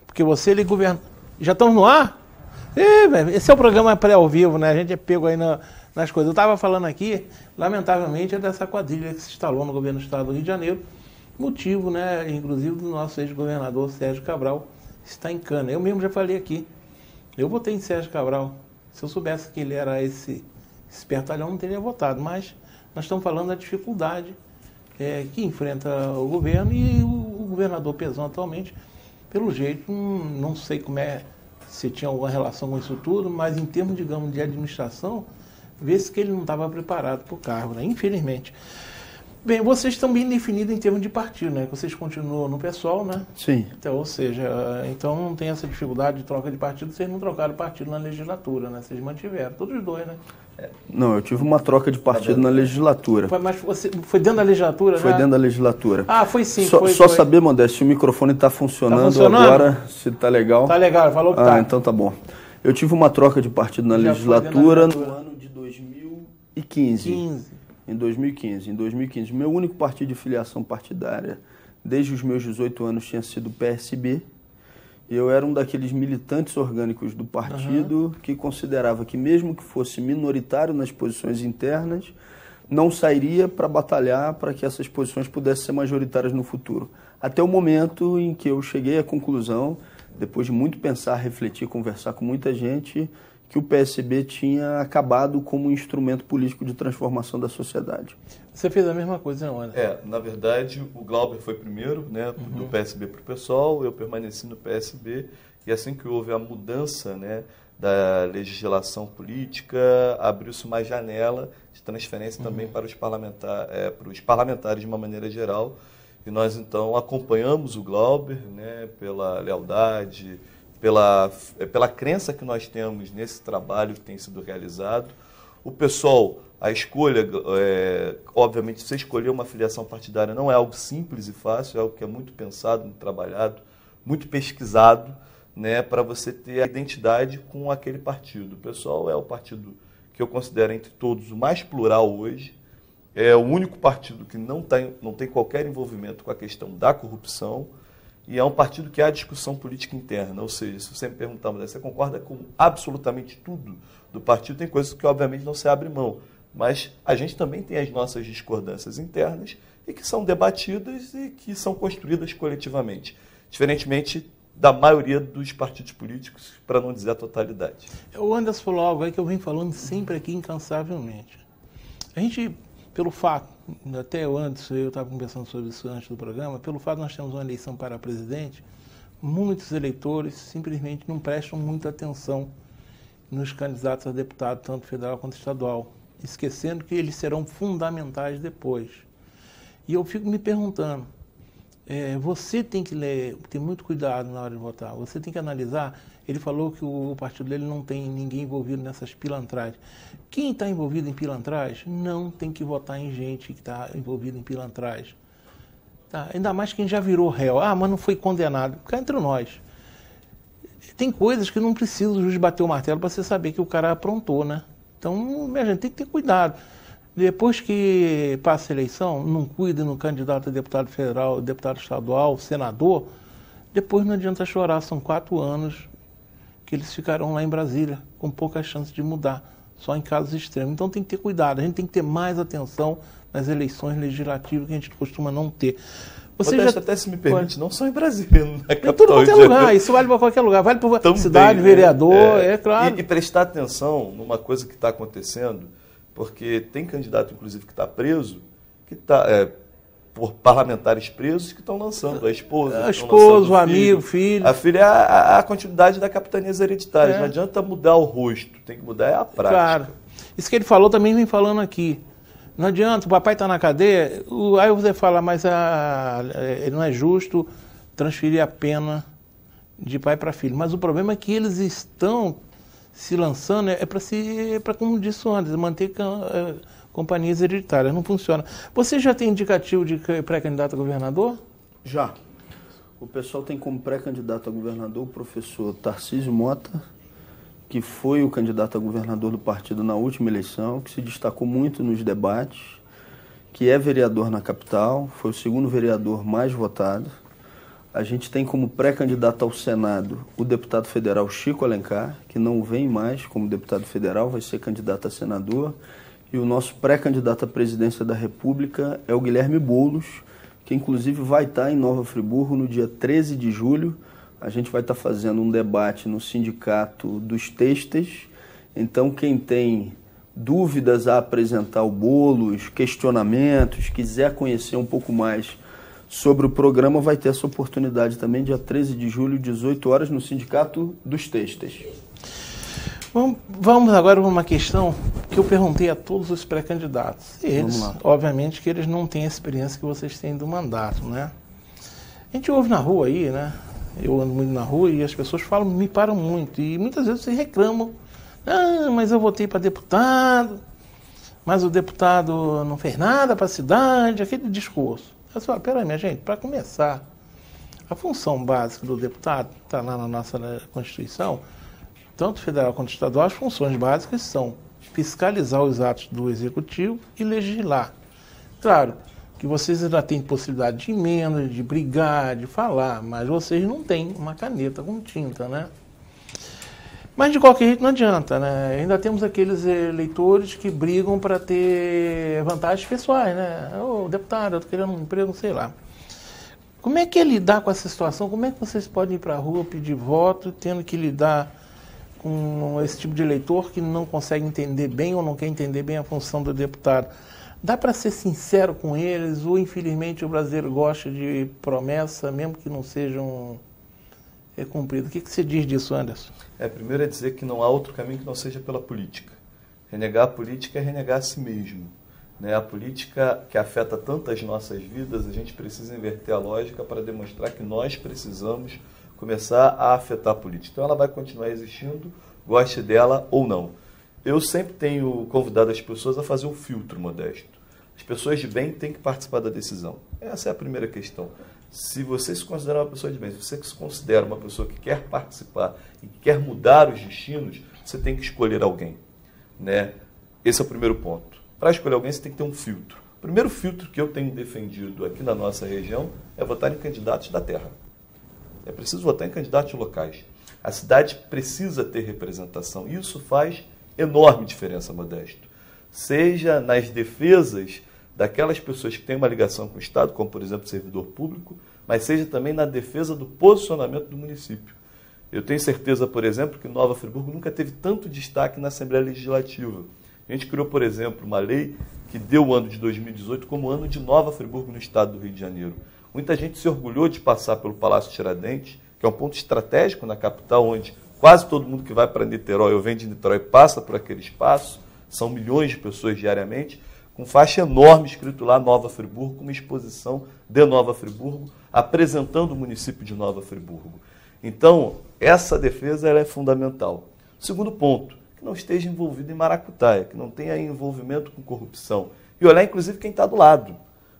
Porque você, ele governa... Já estamos no ar? Esse é o programa pré-ao vivo, né? A gente é pego aí nas coisas. Eu estava falando aqui, lamentavelmente, é dessa quadrilha que se instalou no governo do estado do Rio de Janeiro. Motivo, né, inclusive, do nosso ex-governador Sérgio Cabral está em cana. Eu mesmo já falei aqui, eu votei em Sérgio Cabral. Se eu soubesse que ele era esse espertalhão, não teria votado. Mas nós estamos falando da dificuldade que enfrenta o governo e o governador Pezão atualmente, pelo jeito, não sei como se tinha alguma relação com isso tudo, mas em termos, digamos, de administração, vê-se que ele não estava preparado para o cargo, né? Infelizmente. Bem, vocês estão bem definidos em termos de partido, né? Vocês continuam no PSOL, né? Sim. Então, ou seja, então não tem essa dificuldade de troca de partido, vocês não trocaram partido na legislatura, né? Vocês mantiveram, todos os dois, né? Não, eu tive uma troca de partido na legislatura. Mas foi dentro da legislatura, Foi dentro da legislatura. Ah, foi sim. Só saber, Modesto, se o microfone está funcionando agora, se está legal. Tá legal, falou que tá. Então tá bom. Eu tive uma troca de partido na legislatura no ano de 2015. Em 2015. Meu único partido de filiação partidária, desde os meus 18 anos, tinha sido o PSB. Eu era um daqueles militantes orgânicos do partido que considerava que, mesmo que fosse minoritário nas posições internas, não sairia para batalhar para que essas posições pudessem ser majoritárias no futuro. Até o momento em que eu cheguei à conclusão, depois de muito pensar, refletir, conversar com muita gente, que o PSB tinha acabado como um instrumento político de transformação da sociedade. Você fez a mesma coisa, não, Anderson? Na verdade, o Glauber foi primeiro, né, do PSB para o PSOL, eu permaneci no PSB, e assim que houve a mudança, né, da legislação política, abriu-se uma janela de transferência também para os parlamentares de uma maneira geral, e nós então acompanhamos o Glauber, né, pela lealdade, pela crença que nós temos nesse trabalho que tem sido realizado. O PSOL, a escolha, obviamente, você escolher uma filiação partidária não é algo simples e fácil, é algo que é muito pensado, muito trabalhado, muito pesquisado, né, para você ter a identidade com aquele partido. O PSOL é o partido que eu considero, entre todos, o mais plural hoje, é o único partido que não tem qualquer envolvimento com a questão da corrupção, e é um partido que há discussão política interna, ou seja, se você me perguntar, mas você concorda com absolutamente tudo do partido, tem coisas que obviamente não se abre mão, mas a gente também tem as nossas discordâncias internas e que são debatidas e que são construídas coletivamente, diferentemente da maioria dos partidos políticos, para não dizer a totalidade. O Anderson falou algo aí que eu venho falando sempre aqui incansavelmente. A gente, pelo fato, até o Anderson, eu estava conversando sobre isso antes do programa, pelo fato de nós termos uma eleição para presidente, muitos eleitores simplesmente não prestam muita atenção nos candidatos a deputado, tanto federal quanto estadual, esquecendo que eles serão fundamentais depois. E eu fico me perguntando, você tem que ter muito cuidado na hora de votar. Você tem que analisar. Ele falou que o partido dele não tem ninguém envolvido nessas pilantragens. Quem está envolvido em pilantragem não tem que votar em gente que está envolvida em pilantragem. Tá? Ainda mais quem já virou réu. Mas não foi condenado. Cá entre nós. Tem coisas que não precisa o juiz bater o martelo para você saber que o cara aprontou, né? Então, a gente tem que ter cuidado. Depois que passa a eleição, não cuida no candidato a deputado federal, deputado estadual, senador, depois não adianta chorar, são 4 anos que eles ficarão lá em Brasília, com pouca chance de mudar, só em casos extremos. Então tem que ter cuidado, a gente tem que ter mais atenção nas eleições legislativas que a gente costuma não ter. Você já até, se me permite, não só em Brasília, na capital. Em tudo qualquer lugar, isso vale para qualquer lugar, vale para cidade, vereador, claro. E prestar atenção numa coisa que está acontecendo, porque tem candidato, inclusive, que está preso, que está por parlamentares presos que estão lançando a esposa. A esposa, o amigo, o filho. A filha é a continuidade da capitanias hereditárias. Não adianta mudar o rosto, tem que mudar a prática. Claro. Isso que ele falou também vem falando aqui. Não adianta, o papai está na cadeia, aí você fala, mas não é justo transferir a pena de pai para filho. Mas o problema é que eles estão se lançando, para, como disse antes, manter companhias hereditárias. Não funciona. Você já tem indicativo de pré-candidato a governador? Já. O pessoal tem como pré-candidato a governador o professor Tarcísio Mota, que foi o candidato a governador do partido na última eleição, que se destacou muito nos debates, que é vereador na capital, foi o segundo vereador mais votado. A gente tem como pré-candidato ao Senado o deputado federal Chico Alencar, que não vem mais como deputado federal, vai ser candidato a senador. E o nosso pré-candidato à presidência da República é o Guilherme Boulos, que inclusive vai estar em Nova Friburgo no dia 13 de julho. A gente vai estar fazendo um debate no Sindicato dos Têxteis. Então, quem tem dúvidas a apresentar o Boulos, questionamentos, quiser conhecer um pouco mais sobre o programa, vai ter essa oportunidade também, dia 13 de julho, 18 horas, no Sindicato dos Têxteis. Vamos agora para uma questão que eu perguntei a todos os pré-candidatos. Eles, obviamente, que eles não têm a experiência que vocês têm do mandato, né? A gente ouve na rua aí, né? Eu ando muito na rua e as pessoas falam, me param muito. E muitas vezes vocês reclamam. Mas eu votei para deputado, mas o deputado não fez nada para a cidade, aquele discurso. Eu falo, peraí, minha gente, para começar, a função básica do deputado, está lá na nossa Constituição, tanto federal quanto estadual, as funções básicas são fiscalizar os atos do Executivo e legislar. Claro que vocês ainda têm possibilidade de emenda, de brigar, de falar, mas vocês não têm uma caneta com tinta, né? Mas de qualquer jeito não adianta, né? Ainda temos aqueles eleitores que brigam para ter vantagens pessoais, né? Ô, deputado, eu estou querendo um emprego, sei lá. Como é que é lidar com essa situação? Como é que vocês podem ir para a rua pedir voto, tendo que lidar com esse tipo de eleitor que não consegue entender bem ou não quer entender bem a função do deputado? Dá para ser sincero com eles ou, infelizmente, o brasileiro gosta de promessa, mesmo que não sejam cumpridas? O que você diz disso, Anderson? Primeiro é dizer que não há outro caminho que não seja pela política. Renegar a política é renegar a si mesmo. Né? A política que afeta tantas nossas vidas, a gente precisa inverter a lógica para demonstrar que nós precisamos começar a afetar a política. Então ela vai continuar existindo, goste dela ou não. Eu sempre tenho convidado as pessoas a fazer um filtro modesto. As pessoas de bem têm que participar da decisão. Essa é a primeira questão. Se você se considera uma pessoa de bem, se você se considera uma pessoa que quer participar e que quer mudar os destinos, você tem que escolher alguém. Né? Esse é o primeiro ponto. Para escolher alguém, você tem que ter um filtro. O primeiro filtro que eu tenho defendido aqui na nossa região é votar em candidatos da terra. É preciso votar em candidatos locais. A cidade precisa ter representação. Isso faz enorme diferença, Modesto. Seja nas defesas daquelas pessoas que têm uma ligação com o Estado, como, por exemplo, servidor público, mas seja também na defesa do posicionamento do município. Eu tenho certeza, por exemplo, que Nova Friburgo nunca teve tanto destaque na Assembleia Legislativa. A gente criou, por exemplo, uma lei que deu o ano de 2018 como ano de Nova Friburgo no estado do Rio de Janeiro. Muita gente se orgulhou de passar pelo Palácio Tiradentes, que é um ponto estratégico na capital, onde quase todo mundo que vai para Niterói ou vem de Niterói passa por aquele espaço. São milhões de pessoas diariamente, com faixa enorme escrito lá Nova Friburgo, com uma exposição de Nova Friburgo, apresentando o município de Nova Friburgo. Então, essa defesa ela é fundamental. Segundo ponto, que não esteja envolvido em maracutaia, que não tenha envolvimento com corrupção. E olhar, inclusive, quem está do lado.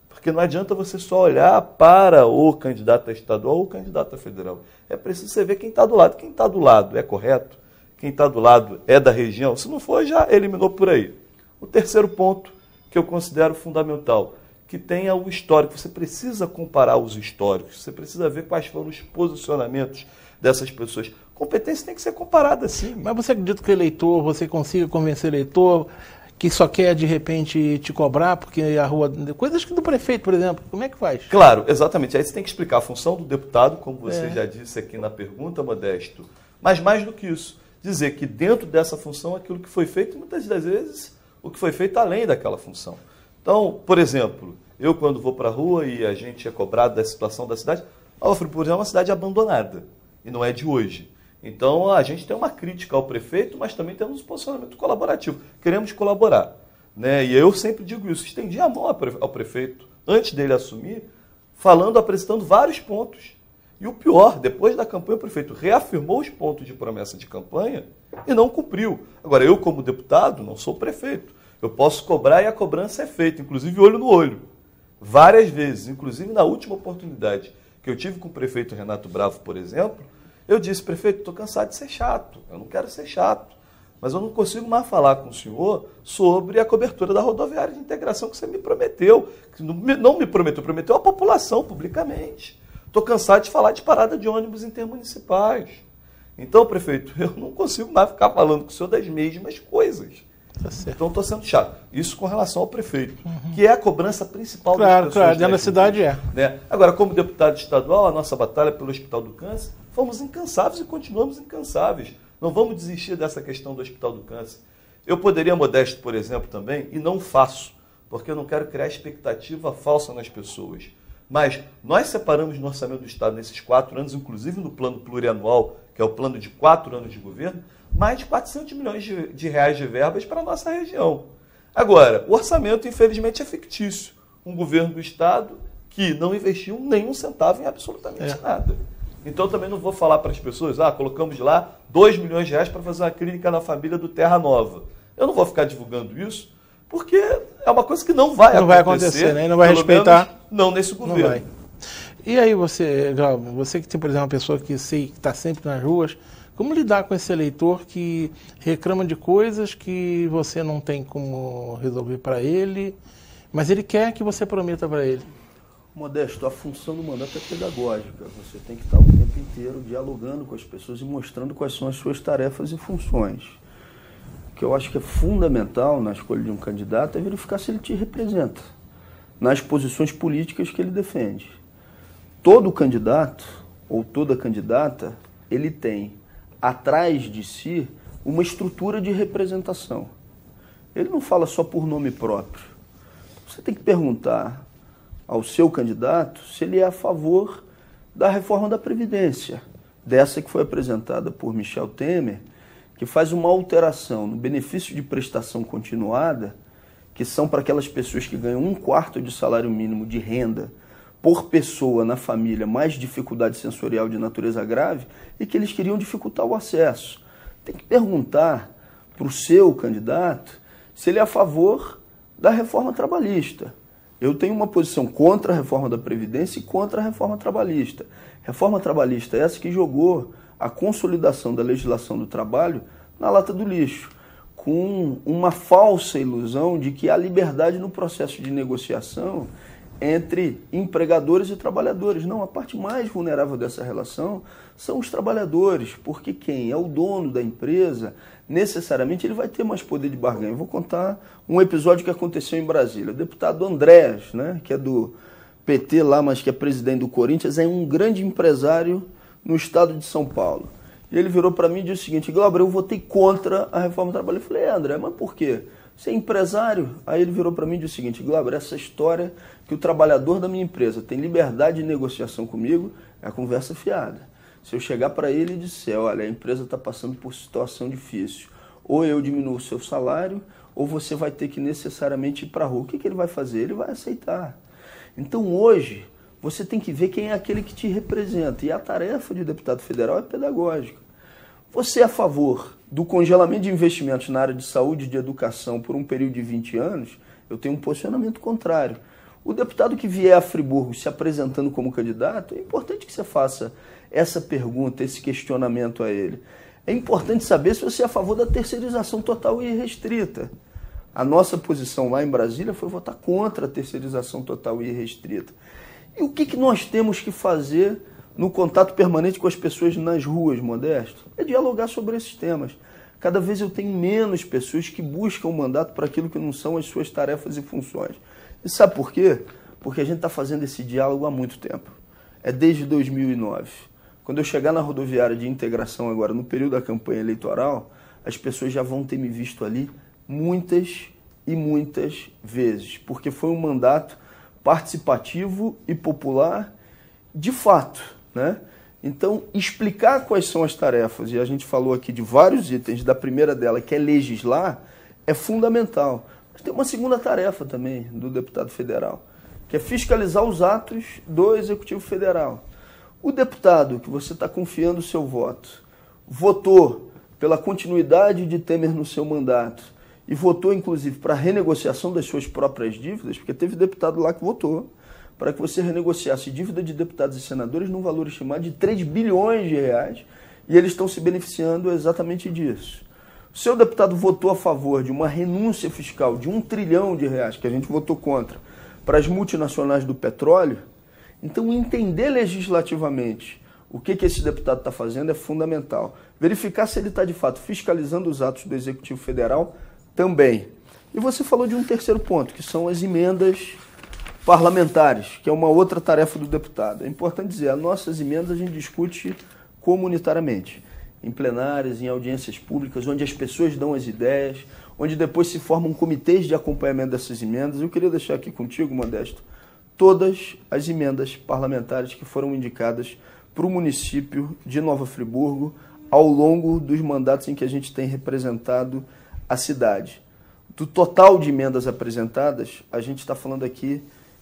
Porque não adianta você só olhar para o candidato a estadual ou o candidato a federal. É preciso você ver quem está do lado. Quem está do lado é correto? Quem está do lado é da região? Se não for, já eliminou por aí. O terceiro ponto, que eu considero fundamental, que tenha o histórico. Você precisa comparar os históricos, você precisa ver quais foram os posicionamentos dessas pessoas. Competência tem que ser comparada, sim. Mas você acredita que o eleitor, você consiga convencer o eleitor que só quer, de repente, te cobrar, porque a rua... Coisas que do prefeito, por exemplo, como é que faz? Claro, exatamente. Aí você tem que explicar a função do deputado, como você já disse aqui na pergunta, Modesto. Mas mais do que isso, dizer que dentro dessa função, aquilo que foi feito, muitas das vezes, o que foi feito além daquela função. Então, por exemplo, eu quando vou para a rua e a gente é cobrado da situação da cidade, Nova Friburgo é uma cidade abandonada, e não é de hoje. Então, a gente tem uma crítica ao prefeito, mas também temos um posicionamento colaborativo. Queremos colaborar. Né? E eu sempre digo isso, estendi a mão ao prefeito, antes dele assumir, apresentando vários pontos. E o pior, depois da campanha, o prefeito reafirmou os pontos de promessa de campanha e não cumpriu. Agora, eu, como deputado, não sou prefeito. Eu posso cobrar e a cobrança é feita, inclusive olho no olho. Várias vezes, inclusive na última oportunidade que eu tive com o prefeito Renato Bravo, por exemplo, eu disse, prefeito, estou cansado de ser chato, eu não quero ser chato, mas eu não consigo mais falar com o senhor sobre a cobertura da rodoviária de integração que você me prometeu. Que não me prometeu, prometeu à população publicamente. Estou cansado de falar de parada de ônibus intermunicipais. Então, prefeito, eu não consigo mais ficar falando com o senhor das mesmas coisas. Tá certo. Então, estou sendo chato. Isso com relação ao prefeito, que é a cobrança principal das pessoas. Claro, dentro da cidade né? Agora, como deputado estadual, a nossa batalha pelo Hospital do Câncer, fomos incansáveis e continuamos incansáveis. Não vamos desistir dessa questão do Hospital do Câncer. Eu poderia, Modesto, por exemplo, também, e não faço, porque eu não quero criar expectativa falsa nas pessoas. Mas nós separamos no orçamento do Estado nesses 4 anos, inclusive no plano plurianual, que é o plano de 4 anos de governo, mais de 400 milhões de reais de verbas para a nossa região. Agora, o orçamento, infelizmente, é fictício. Um governo do Estado que não investiu nenhum centavo em absolutamente nada. Então, eu também não vou falar para as pessoas, colocamos lá 2 milhões de reais para fazer uma clínica na família do Terra Nova. Eu não vou ficar divulgando isso, porque é uma coisa que não vai acontecer, né? Não vai respeitar. Não nesse governo. Não vai. E aí você, Glauber, você que tem, por exemplo, uma pessoa que está sempre nas ruas, como lidar com esse eleitor que reclama de coisas que você não tem como resolver para ele, mas ele quer que você prometa para ele? Modesto, a função do mandato é pedagógica. Você tem que estar o tempo inteiro dialogando com as pessoas e mostrando quais são as suas tarefas e funções. O que eu acho que é fundamental na escolha de um candidato é verificar se ele te representa nas posições políticas que ele defende. Todo candidato ou toda candidata, ele tem atrás de si uma estrutura de representação. Ele não fala só por nome próprio. Você tem que perguntar ao seu candidato se ele é a favor da reforma da Previdência, dessa que foi apresentada por Michel Temer, que faz uma alteração no benefício de prestação continuada, que são para aquelas pessoas que ganham 1/4 de salário mínimo de renda por pessoa na família, mais dificuldade sensorial de natureza grave, e que eles queriam dificultar o acesso. Tem que perguntar para o seu candidato se ele é a favor da reforma trabalhista. Eu tenho uma posição contra a reforma da Previdência e contra a reforma trabalhista. Reforma trabalhista é essa que jogou a consolidação da legislação do trabalho na lata do lixo, com uma falsa ilusão de que há liberdade no processo de negociação entre empregadores e trabalhadores. Não, a parte mais vulnerável dessa relação são os trabalhadores, porque quem é o dono da empresa, necessariamente ele vai ter mais poder de barganha. Eu vou contar um episódio que aconteceu em Brasília. O deputado Andrés, né, que é do PT lá, mas que é presidente do Corinthians, é um grande empresário no estado de São Paulo. E ele virou para mim e disse o seguinte: Glauber, eu votei contra a reforma trabalhista. Eu falei, André, mas por quê? Você é empresário? Aí ele virou para mim e disse o seguinte: Glauber, essa história que o trabalhador da minha empresa tem liberdade de negociação comigo é a conversa fiada. Se eu chegar para ele e disser, olha, a empresa está passando por situação difícil, ou eu diminuo o seu salário, ou você vai ter que necessariamente ir para a rua. O que ele vai fazer? Ele vai aceitar. Então hoje, você tem que ver quem é aquele que te representa. E a tarefa de deputado federal é pedagógica. Você é a favor do congelamento de investimentos na área de saúde e de educação por um período de 20 anos? Eu tenho um posicionamento contrário. O deputado que vier a Friburgo se apresentando como candidato, é importante que você faça essa pergunta, esse questionamento a ele. É importante saber se você é a favor da terceirização total e irrestrita. A nossa posição lá em Brasília foi votar contra a terceirização total e irrestrita. E o que nós temos que fazer no contato permanente com as pessoas nas ruas, Modesto? É dialogar sobre esses temas. Cada vez eu tenho menos pessoas que buscam o mandato para aquilo que não são as suas tarefas e funções. E sabe por quê? Porque a gente está fazendo esse diálogo há muito tempo. É desde 2009. Quando eu chegar na rodoviária de integração agora, no período da campanha eleitoral, as pessoas já vão ter me visto ali muitas e muitas vezes. Porque foi um mandato participativo e popular de fato, né? Então, explicar quais são as tarefas, e a gente falou aqui de vários itens, da primeira dela, que é legislar, é fundamental. Mas tem uma segunda tarefa também do deputado federal, que é fiscalizar os atos do Executivo Federal. O deputado que você está confiando o seu voto, votou pela continuidade de Temer no seu mandato e votou, inclusive, para a renegociação das suas próprias dívidas, porque teve deputado lá que votou para que você renegociasse dívida de deputados e senadores num valor estimado de 3 bilhões de reais, e eles estão se beneficiando exatamente disso. O seu deputado votou a favor de uma renúncia fiscal de 1 trilhão de reais, que a gente votou contra, para as multinacionais do petróleo. Então, entender legislativamente o que esse deputado está fazendo é fundamental. Verificar se ele está, de fato, fiscalizando os atos do Executivo Federal também. E você falou de um terceiro ponto, que são as emendas parlamentares, que é uma outra tarefa do deputado. É importante dizer, as nossas emendas a gente discute comunitariamente, em plenárias, em audiências públicas, onde as pessoas dão as ideias, onde depois se formam comitês de acompanhamento dessas emendas. Eu queria deixar aqui contigo, Modesto, todas as emendas parlamentares que foram indicadas para o município de Nova Friburgo ao longo dos mandatos em que a gente tem representado a cidade. Do total de emendas apresentadas, a gente está falando aqui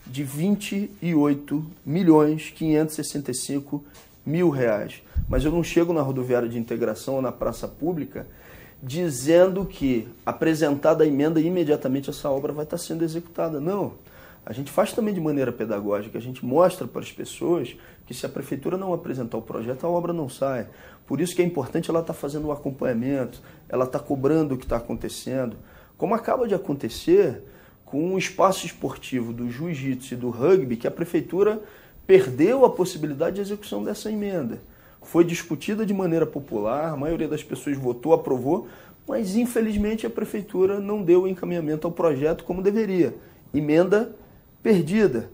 de 28.565.000 reais. Mas eu não chego na rodoviária de integração ou na praça pública dizendo que, apresentada a emenda, imediatamente essa obra vai estar sendo executada. Não. A gente faz também de maneira pedagógica, a gente mostra para as pessoas que se a prefeitura não apresentar o projeto, a obra não sai. Por isso que é importante ela estar fazendo o acompanhamento, ela estar cobrando o que está acontecendo. Como acaba de acontecer com o espaço esportivo do jiu-jitsu e do rugby, que a prefeitura perdeu a possibilidade de execução dessa emenda. Foi discutida de maneira popular, a maioria das pessoas votou, aprovou, mas infelizmente a prefeitura não deu o encaminhamento ao projeto como deveria. Emenda perdida.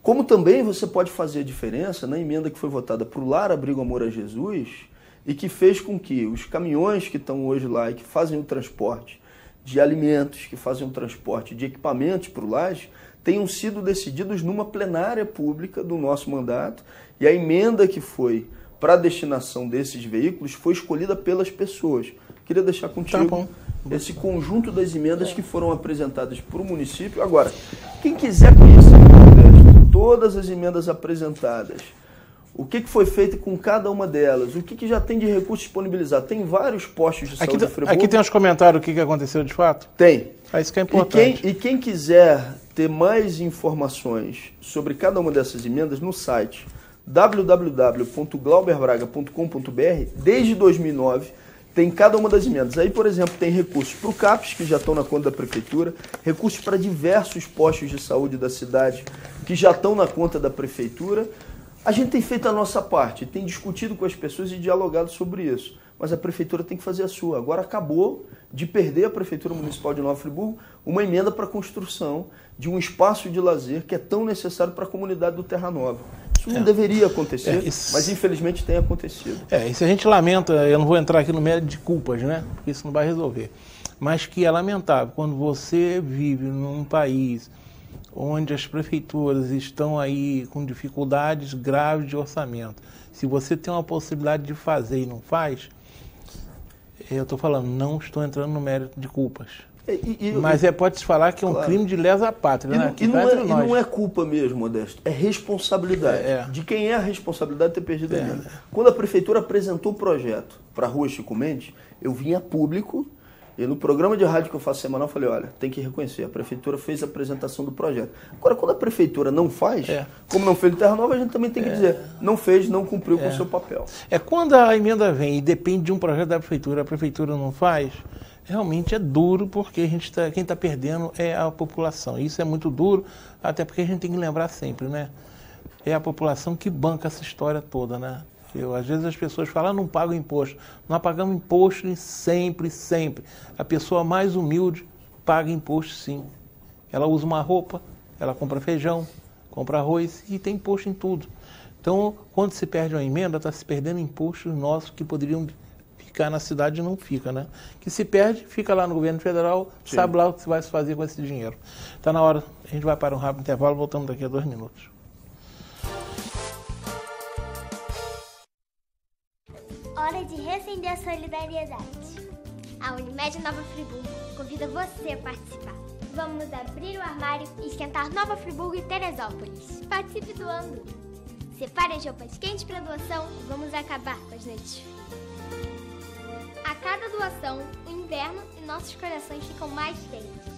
Como também você pode fazer a diferença na emenda que foi votada para o Lar Abrigo Amor a Jesus e que fez com que os caminhões que estão hoje lá e que fazem o transporte de alimentos, que fazem o transporte de equipamentos para o Laje, tenham sido decididos numa plenária pública do nosso mandato, e a emenda que foi para a destinação desses veículos foi escolhida pelas pessoas. Queria deixar contigo esse conjunto das emendas que foram apresentadas para o município. Agora, quem quiser conhecer todas as emendas apresentadas, o que foi feito com cada uma delas, o que já tem de recurso disponibilizado. Tem vários postos de saúde de Friburgo. Aqui tem uns comentários do que aconteceu de fato? Tem. Isso que é importante. E quem quiser ter mais informações sobre cada uma dessas emendas, no site www.glauberbraga.com.br, desde 2009, tem cada uma das emendas. Aí, por exemplo, tem recursos para o CAPES, que já estão na conta da prefeitura, recursos para diversos postos de saúde da cidade, que já estão na conta da prefeitura. A gente tem feito a nossa parte, tem discutido com as pessoas e dialogado sobre isso. Mas a prefeitura tem que fazer a sua. Agora acabou de perder a Prefeitura Municipal de Nova Friburgo uma emenda para a construção de um espaço de lazer que é tão necessário para a comunidade do Terra Nova. Isso não deveria acontecer, mas infelizmente tem acontecido. E se a gente lamenta, eu não vou entrar aqui no mérito de culpas, né? Porque isso não vai resolver. Mas que é lamentável quando você vive num país onde as prefeituras estão aí com dificuldades graves de orçamento. Se você tem uma possibilidade de fazer e não faz, eu estou falando, não estou entrando no mérito de culpas. Mas pode-se falar que é um crime de lesa pátria, né? E não é culpa mesmo, Modesto, é responsabilidade. De quem é a responsabilidade de ter perdido a emenda. Quando a prefeitura apresentou o projeto para a Rua Chico Mendes, eu vim a público e no programa de rádio que eu faço semanal, eu falei, olha, tem que reconhecer, a prefeitura fez a apresentação do projeto. Agora, quando a prefeitura não faz, como não fez em Terra Nova, a gente também tem que dizer, não fez, não cumpriu com o seu papel. Quando a emenda vem e depende de um projeto da prefeitura, a prefeitura não faz, realmente é duro, porque quem está perdendo é a população. Isso é muito duro, até porque a gente tem que lembrar sempre, né? É a população que banca essa história toda, né? Às vezes as pessoas falam, não pagam imposto. Nós pagamos imposto sempre, sempre. A pessoa mais humilde paga imposto, sim. Ela usa uma roupa, ela compra feijão, compra arroz e tem imposto em tudo. Então, quando se perde uma emenda, está se perdendo impostos nossos que poderiam ficar na cidade e não fica, né? Que se perde, fica lá no governo federal, sabe lá o que se vai se fazer com esse dinheiro. Está na hora, a gente vai para um rápido intervalo, voltamos daqui a 2 minutos. Hora de reacender a solidariedade. A Unimed Nova Friburgo convida você a participar. Vamos abrir o armário e esquentar Nova Friburgo e Teresópolis. Participe doando. Separe as roupas quentes para doação e vamos acabar com as noites. A cada doação, o inverno e nossos corações ficam mais quentes.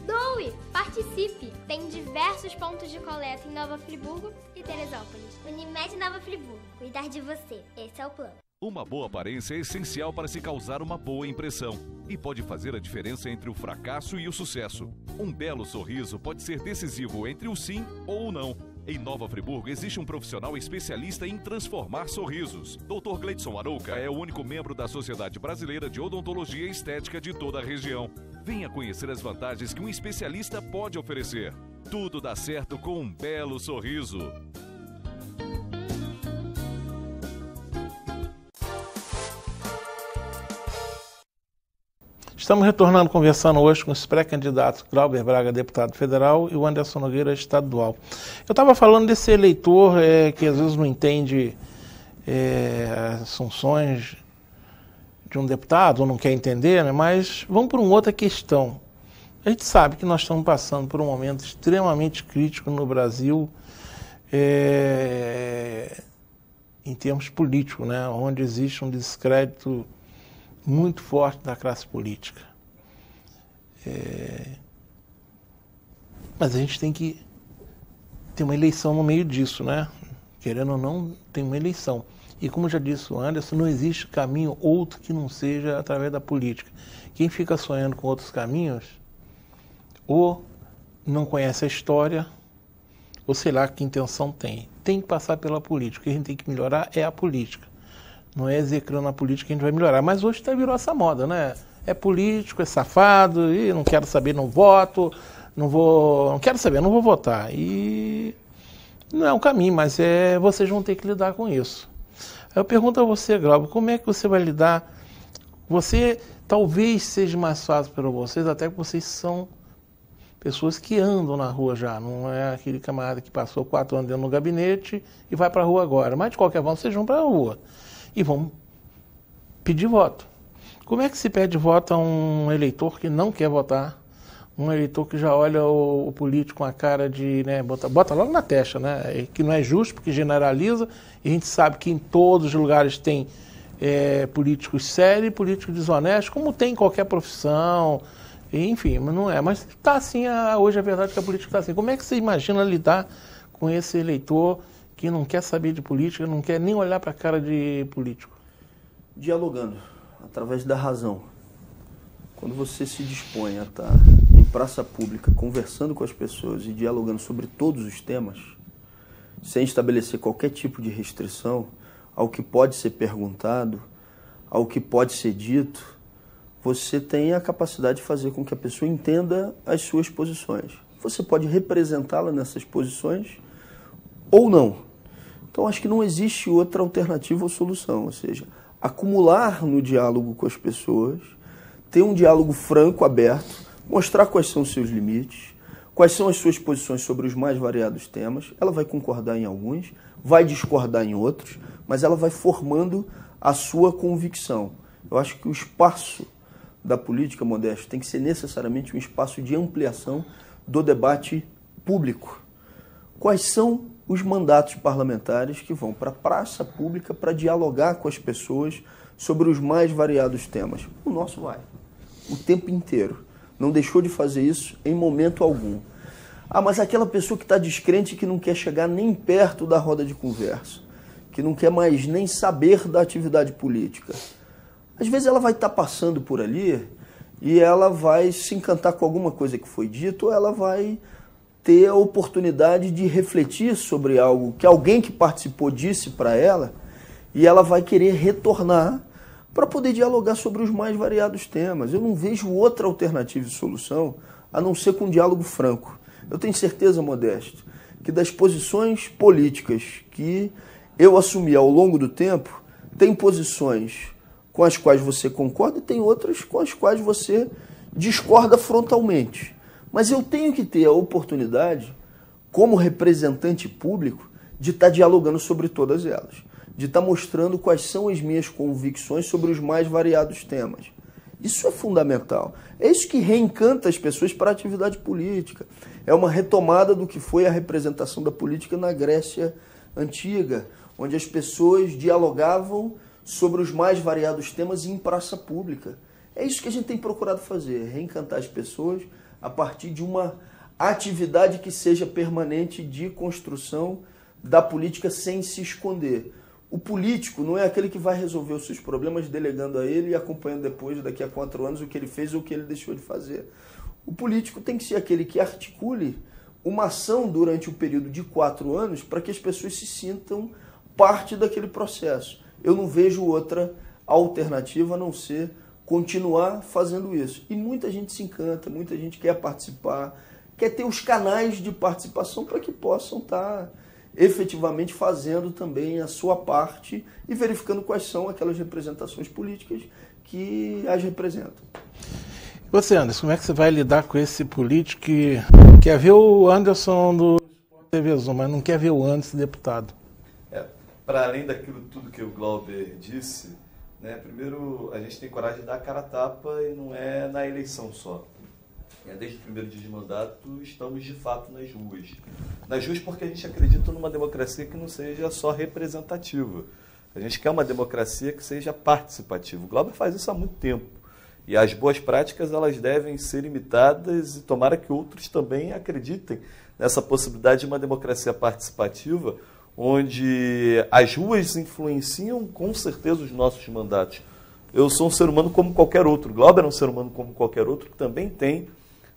Doe! Participe! Tem diversos pontos de coleta em Nova Friburgo e Teresópolis. Unimed Nova Friburgo. Cuidar de você. Esse é o plano. Uma boa aparência é essencial para se causar uma boa impressão e pode fazer a diferença entre o fracasso e o sucesso. Um belo sorriso pode ser decisivo entre o sim ou o não. Em Nova Friburgo existe um profissional especialista em transformar sorrisos. Dr. Gleidson Arouca é o único membro da Sociedade Brasileira de Odontologia e Estética de toda a região. Venha conhecer as vantagens que um especialista pode oferecer. Tudo dá certo com um belo sorriso. Estamos retornando, conversando hoje com os pré-candidatos Glauber Braga, deputado federal, e o Anderson Nogueira, estadual. Eu estava falando desse eleitor que às vezes não entende as funções de um deputado, ou não quer entender, né? Mas vamos por uma outra questão. A gente sabe que nós estamos passando por um momento extremamente crítico no Brasil, em termos políticos, né? Onde existe um descrédito muito forte da classe política. Mas a gente tem que ter uma eleição no meio disso, né? Querendo ou não, tem uma eleição. E como já disse o Anderson, não existe caminho outro que não seja através da política. Quem fica sonhando com outros caminhos, ou não conhece a história, ou sei lá que intenção tem. Tem que passar pela política. O que a gente tem que melhorar é a política. Não é execrando a política que a gente vai melhorar. Mas hoje virou essa moda, né? É político, é safado, e não quero saber, não voto, não quero saber, não vou votar. E não é um caminho, mas vocês vão ter que lidar com isso. Eu pergunto a você, Glauber, como é que você vai lidar? Você talvez seja mais fácil para vocês, até que vocês são pessoas que andam na rua já, não é aquele camarada que passou 4 anos dentro do gabinete e vai para a rua agora. Mas de qualquer forma, vocês vão para a rua e vão pedir voto. Como é que se pede voto a um eleitor que não quer votar? Um eleitor que já olha o político com a cara de, né, bota logo na testa, né? Que não é justo, porque generaliza, e a gente sabe que em todos os lugares tem políticos sérios e políticos desonestos, como tem em qualquer profissão, enfim, mas não é. Mas está assim, hoje a verdade é que a política está assim. Como é que você imagina lidar com esse eleitor que não quer saber de política, não quer nem olhar para a cara de político? Dialogando, através da razão. Quando você se dispõe a estar em praça pública, conversando com as pessoas e dialogando sobre todos os temas, sem estabelecer qualquer tipo de restrição ao que pode ser perguntado, ao que pode ser dito, você tem a capacidade de fazer com que a pessoa entenda as suas posições. Você pode representá-la nessas posições ou não. Então, acho que não existe outra alternativa ou solução, ou seja, acumular no diálogo com as pessoas, ter um diálogo franco, aberto, mostrar quais são os seus limites, quais são as suas posições sobre os mais variados temas. Ela vai concordar em alguns, vai discordar em outros, mas ela vai formando a sua convicção. Eu acho que o espaço da política, Modesto, tem que ser necessariamente um espaço de ampliação do debate público. Quais são os mandatos parlamentares que vão para a praça pública para dialogar com as pessoas sobre os mais variados temas? O nosso vai, o tempo inteiro. Não deixou de fazer isso em momento algum. Ah, mas aquela pessoa que está descrente, que não quer chegar nem perto da roda de conversa, que não quer mais nem saber da atividade política, às vezes ela vai estar passando por ali e ela vai se encantar com alguma coisa que foi dito, ou ela vai ter a oportunidade de refletir sobre algo que alguém que participou disse para ela, e ela vai querer retornar para poder dialogar sobre os mais variados temas. Eu não vejo outra alternativa de solução a não ser com um diálogo franco. Eu tenho certeza, Modesto, que das posições políticas que eu assumi ao longo do tempo, tem posições com as quais você concorda e tem outras com as quais você discorda frontalmente. Mas eu tenho que ter a oportunidade, como representante público, de estar dialogando sobre todas elas, de estar mostrando quais são as minhas convicções sobre os mais variados temas. Isso é fundamental. É isso que reencanta as pessoas para a atividade política. É uma retomada do que foi a representação da política na Grécia Antiga, onde as pessoas dialogavam sobre os mais variados temas em praça pública. É isso que a gente tem procurado fazer, reencantar as pessoas a partir de uma atividade que seja permanente de construção da política sem se esconder. O político não é aquele que vai resolver os seus problemas delegando a ele e acompanhando depois, daqui a 4 anos, o que ele fez ou o que ele deixou de fazer. O político tem que ser aquele que articule uma ação durante o período de 4 anos para que as pessoas se sintam parte daquele processo. Eu não vejo outra alternativa a não ser continuar fazendo isso. E muita gente se encanta, muita gente quer participar, quer ter os canais de participação para que possam estar efetivamente fazendo também a sua parte e verificando quais são aquelas representações políticas que as representam. Você, Anderson, como é que você vai lidar com esse político que quer ver o Anderson do TV Zoom, mas não quer ver o Anderson deputado? Para além daquilo tudo que o Glauber disse, né, primeiro a gente tem coragem de dar a cara a tapa e não é na eleição só. Desde o primeiro dia de mandato estamos de fato nas ruas. Nas ruas porque a gente acredita numa democracia que não seja só representativa. A gente quer uma democracia que seja participativa. O Glauber faz isso há muito tempo. E as boas práticas elas devem ser imitadas e tomara que outros também acreditem nessa possibilidade de uma democracia participativa, onde as ruas influenciam com certeza os nossos mandatos. Eu sou um ser humano como qualquer outro. O Glauber é um ser humano como qualquer outro que também tem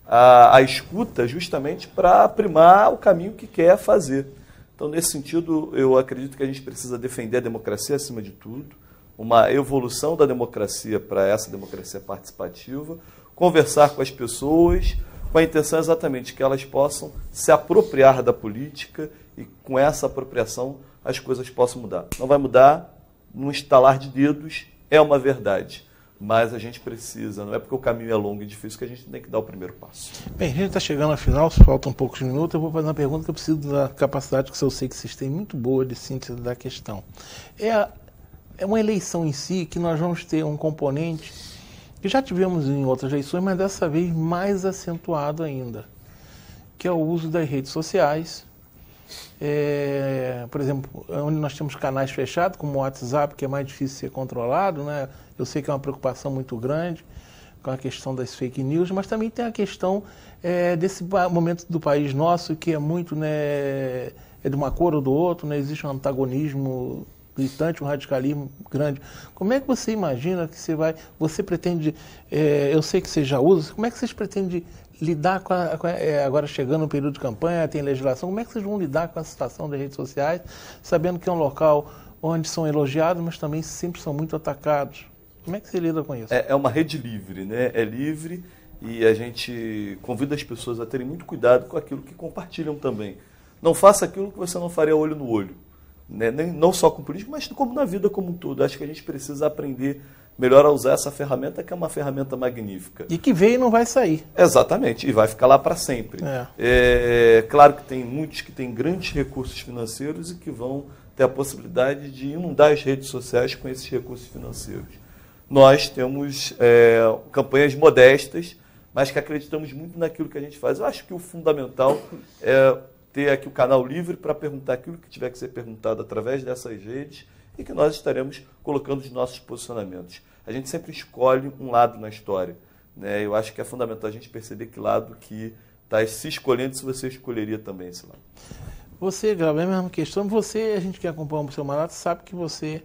a escuta justamente para primar o caminho que quer fazer. Então, nesse sentido, eu acredito que a gente precisa defender a democracia acima de tudo, uma evolução da democracia para essa democracia participativa, conversar com as pessoas com a intenção exatamente que elas possam se apropriar da política e com essa apropriação as coisas possam mudar. Não vai mudar num estalar de dedos, é uma verdade. Mas a gente precisa, não é porque o caminho é longo e difícil que a gente tem que dar o primeiro passo. Bem, a gente está chegando ao final, faltam poucos minutos, eu vou fazer uma pergunta que eu preciso da capacidade que eu sei que vocês têm muito boa de síntese da questão. É uma eleição em si que nós vamos ter um componente que já tivemos em outras eleições, mas dessa vez mais acentuado ainda, que é o uso das redes sociais. Por exemplo, onde nós temos canais fechados, como o WhatsApp, que é mais difícil de ser controlado, né? Eu sei que é uma preocupação muito grande com a questão das fake news, mas também tem a questão desse momento do país nosso, que é muito, né, é de uma cor ou do outro, né? Existe um antagonismo gritante, um radicalismo grande. Como é que você imagina que você pretende, eu sei que você já usa, como é que vocês pretendem lidar agora chegando no período de campanha, tem legislação, como é que vocês vão lidar com a situação das redes sociais, sabendo que é um local onde são elogiados, mas também sempre são muito atacados? Como é que você lida com isso? É uma rede livre, né? É livre e a gente convida as pessoas a terem muito cuidado com aquilo que compartilham também. Não faça aquilo que você não faria olho no olho. Né? Não só com política, mas como na vida como um todo. Acho que a gente precisa aprender melhor a usar essa ferramenta, que é uma ferramenta magnífica. E que veio e não vai sair. Exatamente, e vai ficar lá para sempre. Claro que tem muitos que têm grandes recursos financeiros e que vão ter a possibilidade de inundar as redes sociais com esses recursos financeiros. nós temos campanhas modestas, mas que acreditamos muito naquilo que a gente faz. Eu acho que o fundamental é ter aqui o canal livre para perguntar aquilo que tiver que ser perguntado através dessas redes e que nós estaremos colocando os nossos posicionamentos. A gente sempre escolhe um lado na história, né? Eu acho que é fundamental a gente perceber que lado que está se escolhendo, se você escolheria também esse lado. Você, Glauber, é a mesma questão. Você, a gente que acompanha o seu mandato, sabe que você,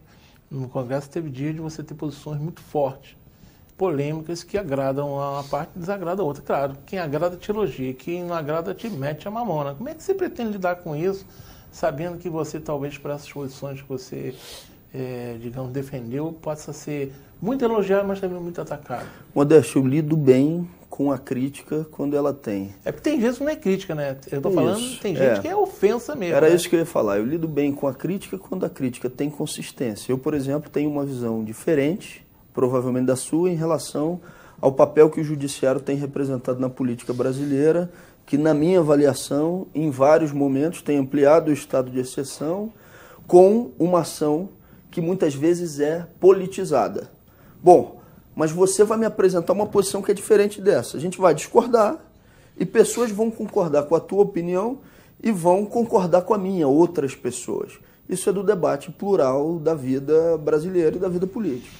no Congresso, teve dia de você ter posições muito fortes, polêmicas, que agradam uma parte e desagradam a outra. Claro, quem agrada te elogia, quem não agrada te mete a mamona. Como é que você pretende lidar com isso, sabendo que você, talvez, por essas posições que você, digamos, defendeu, possa ser muito elogiado, mas também muito atacado? Modesto, eu lido bem com a crítica quando ela tem. É porque tem vezes que não é crítica, né? Eu estou falando, tem gente que é ofensa mesmo. Era né? isso que eu ia falar. Eu lido bem com a crítica quando a crítica tem consistência. Eu, por exemplo, tenho uma visão diferente, provavelmente da sua, em relação ao papel que o judiciário tem representado na política brasileira, que, na minha avaliação, em vários momentos tem ampliado o estado de exceção com uma ação que muitas vezes é politizada. Bom, mas você vai me apresentar uma posição que é diferente dessa. A gente vai discordar e pessoas vão concordar com a tua opinião e vão concordar com a minha, outras pessoas. Isso é do debate plural da vida brasileira e da vida política.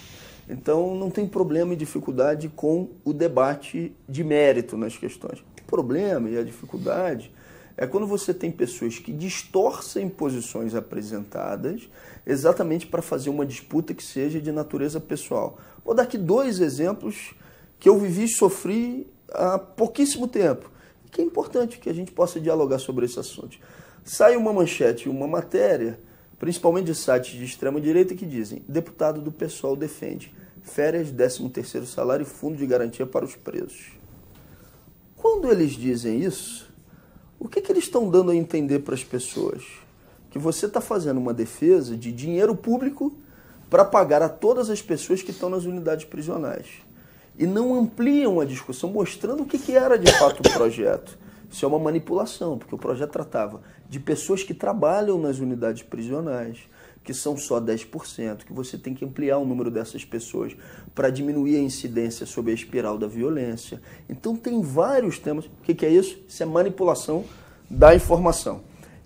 Então, não tem problema e dificuldade com o debate de mérito nas questões. O problema e a dificuldade é quando você tem pessoas que distorcem posições apresentadas exatamente para fazer uma disputa que seja de natureza pessoal. Vou dar aqui 2 exemplos que eu vivi e sofri há pouquíssimo tempo, que é importante que a gente possa dialogar sobre esse assunto. Sai uma manchete e uma matéria, principalmente de sites de extrema-direita, que dizem: deputado do PSOL defende férias, 13º salário e fundo de garantia para os presos. Quando eles dizem isso, o que eles estão dando a entender para as pessoas? Que você está fazendo uma defesa de dinheiro público para pagar a todas as pessoas que estão nas unidades prisionais. E não ampliam a discussão mostrando o que era de fato o projeto. Isso é uma manipulação, porque o projeto tratava de pessoas que trabalham nas unidades prisionais, que são só 10%, que você tem que ampliar o número dessas pessoas para diminuir a incidência sobre a espiral da violência. Então tem vários temas. O que é isso? Isso é manipulação da informação.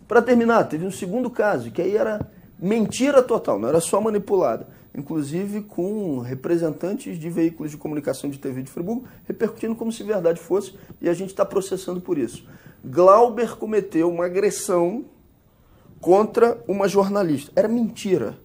Para terminar, teve um segundo caso, que aí era mentira total, não era só manipulada. Inclusive com representantes de veículos de comunicação de TV de Friburgo, repercutindo como se verdade fosse, e a gente está processando por isso. Glauber cometeu uma agressão contra uma jornalista. Era mentira.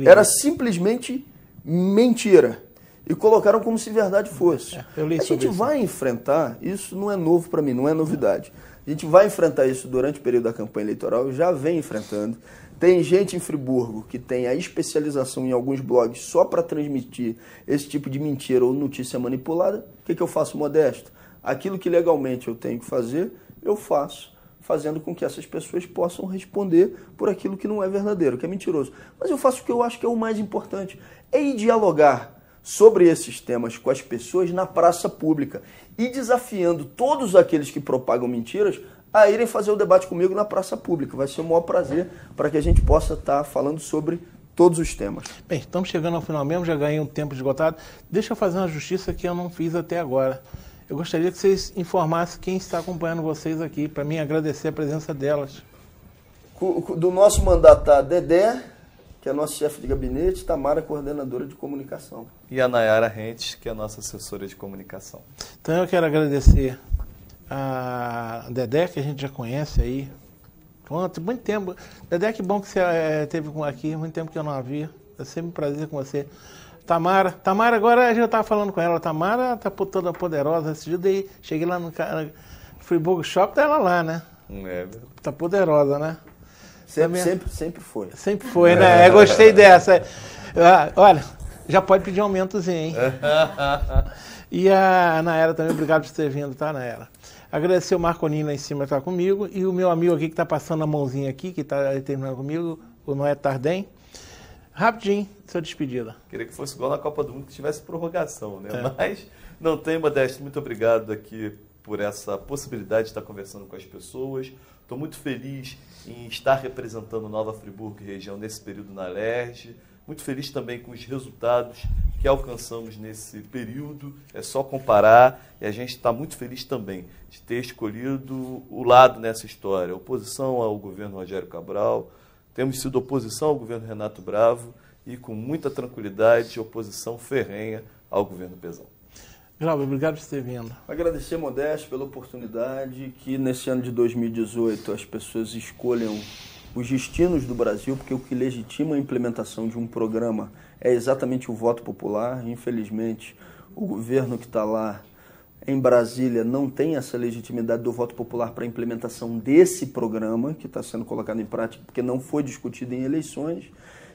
Era simplesmente mentira. E colocaram como se verdade fosse. A gente vai enfrentar, isso não é novo para mim, não é novidade. A gente vai enfrentar isso durante o período da campanha eleitoral, já vem enfrentando. Tem gente em Friburgo que tem a especialização em alguns blogs só para transmitir esse tipo de mentira ou notícia manipulada. O que eu faço, Modesto? Aquilo que legalmente eu tenho que fazer, eu faço, fazendo com que essas pessoas possam responder por aquilo que não é verdadeiro, que é mentiroso. Mas eu faço o que eu acho que é o mais importante, é ir dialogar sobre esses temas com as pessoas na praça pública e desafiando todos aqueles que propagam mentiras a irem fazer o debate comigo na praça pública. Vai ser um maior prazer para que a gente possa estar falando sobre todos os temas. Bem, estamos chegando ao final mesmo, já ganhei um tempo esgotado. Deixa eu fazer uma justiça que eu não fiz até agora. Eu gostaria que vocês informassem quem está acompanhando vocês aqui, para mim agradecer a presença delas. Do nosso mandatário, Dedé, que é nosso chefe de gabinete, Tamara, coordenadora de comunicação. E a Nayara Rentes, que é a nossa assessora de comunicação. Então eu quero agradecer a Dedé, que a gente já conhece aí. Muito tempo. Dedé, que bom que você esteve aqui, muito tempo que eu não a vi. É sempre um prazer com você. Tamara, agora eu já estava falando com ela. Tamara está toda poderosa. Esse dia daí, cheguei lá no Friburgo Shop, tá ela lá, né? Tá poderosa, né? Sempre foi. Sempre foi, né? Eu gostei dessa. Olha, já pode pedir um aumentozinho, hein? E a Nayara também, obrigado por ter vindo, tá, Nayara? Agradecer o Marconinho lá em cima que está comigo e o meu amigo aqui que está passando a mãozinha aqui, que está terminando comigo, o Noé Tardem. Rapidinho, sua despedida. Queria que fosse igual na Copa do Mundo, que tivesse prorrogação, né? Mas não tem, Modesto. Muito obrigado aqui por essa possibilidade de estar conversando com as pessoas. Estou muito feliz em estar representando Nova Friburgo e região nesse período na LERJ, muito feliz também com os resultados que alcançamos nesse período. É só comparar, e a gente está muito feliz também de ter escolhido o lado nessa história, oposição ao governo Rogério Cabral, temos sido oposição ao governo Renato Bravo e com muita tranquilidade, oposição ferrenha ao governo Pezão. Glauber, obrigado por ter vindo. Agradecer, Modesto, pela oportunidade, que nesse ano de 2018 as pessoas escolham os destinos do Brasil, porque o que legitima a implementação de um programa é exatamente o voto popular. Infelizmente, o governo que está lá em Brasília não tem essa legitimidade do voto popular para a implementação desse programa que está sendo colocado em prática, porque não foi discutido em eleições,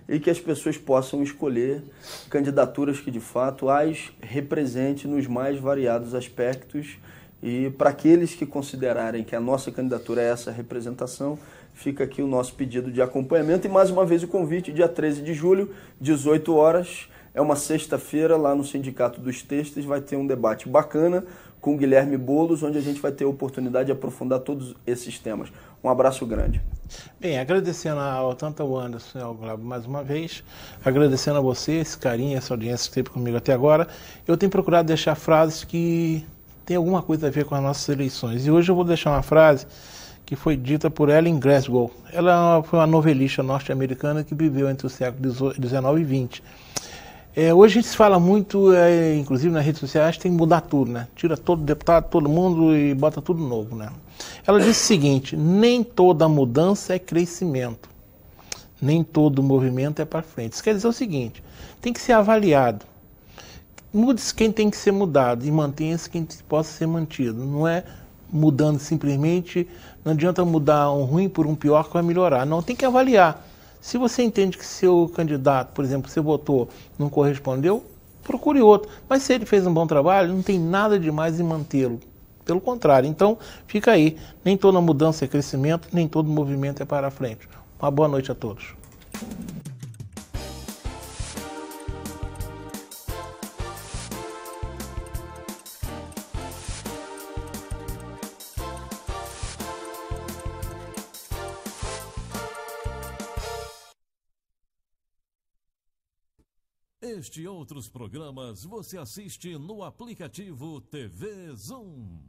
e que as pessoas possam escolher candidaturas que, de fato, as representem nos mais variados aspectos. E para aqueles que considerarem que a nossa candidatura é essa representação, fica aqui o nosso pedido de acompanhamento. E mais uma vez o convite, dia 13 de julho, 18 horas, é uma sexta-feira, lá no Sindicato dos Têxteis, vai ter um debate bacana com o Guilherme Boulos, onde a gente vai ter a oportunidade de aprofundar todos esses temas. Um abraço grande. Bem, agradecendo tanto ao Anderson e ao Glauber mais uma vez, agradecendo a você, esse carinho, essa audiência que esteve comigo até agora. Eu tenho procurado deixar frases que têm alguma coisa a ver com as nossas eleições. E hoje eu vou deixar uma frase que foi dita por Ellen Glasgow. Ela foi uma novelista norte-americana que viveu entre os séculos XIX e XX. Hoje a gente se fala muito, inclusive nas redes sociais, tem que mudar tudo, né? Tira todo deputado, todo mundo e bota tudo novo, né? Ela disse o seguinte: nem toda mudança é crescimento, nem todo movimento é para frente. Isso quer dizer o seguinte: tem que ser avaliado. Mude-se quem tem que ser mudado e mantenha-se quem possa ser mantido. Não é mudando simplesmente, não adianta mudar um ruim por um pior que vai melhorar. Não, tem que avaliar. Se você entende que seu candidato, por exemplo, você votou, não correspondeu, procure outro. Mas se ele fez um bom trabalho, não tem nada de mais em mantê-lo. Pelo contrário. Então, fica aí. Nem toda mudança é crescimento, nem todo movimento é para frente. Uma boa noite a todos. Este e outros programas você assiste no aplicativo TV Zoom.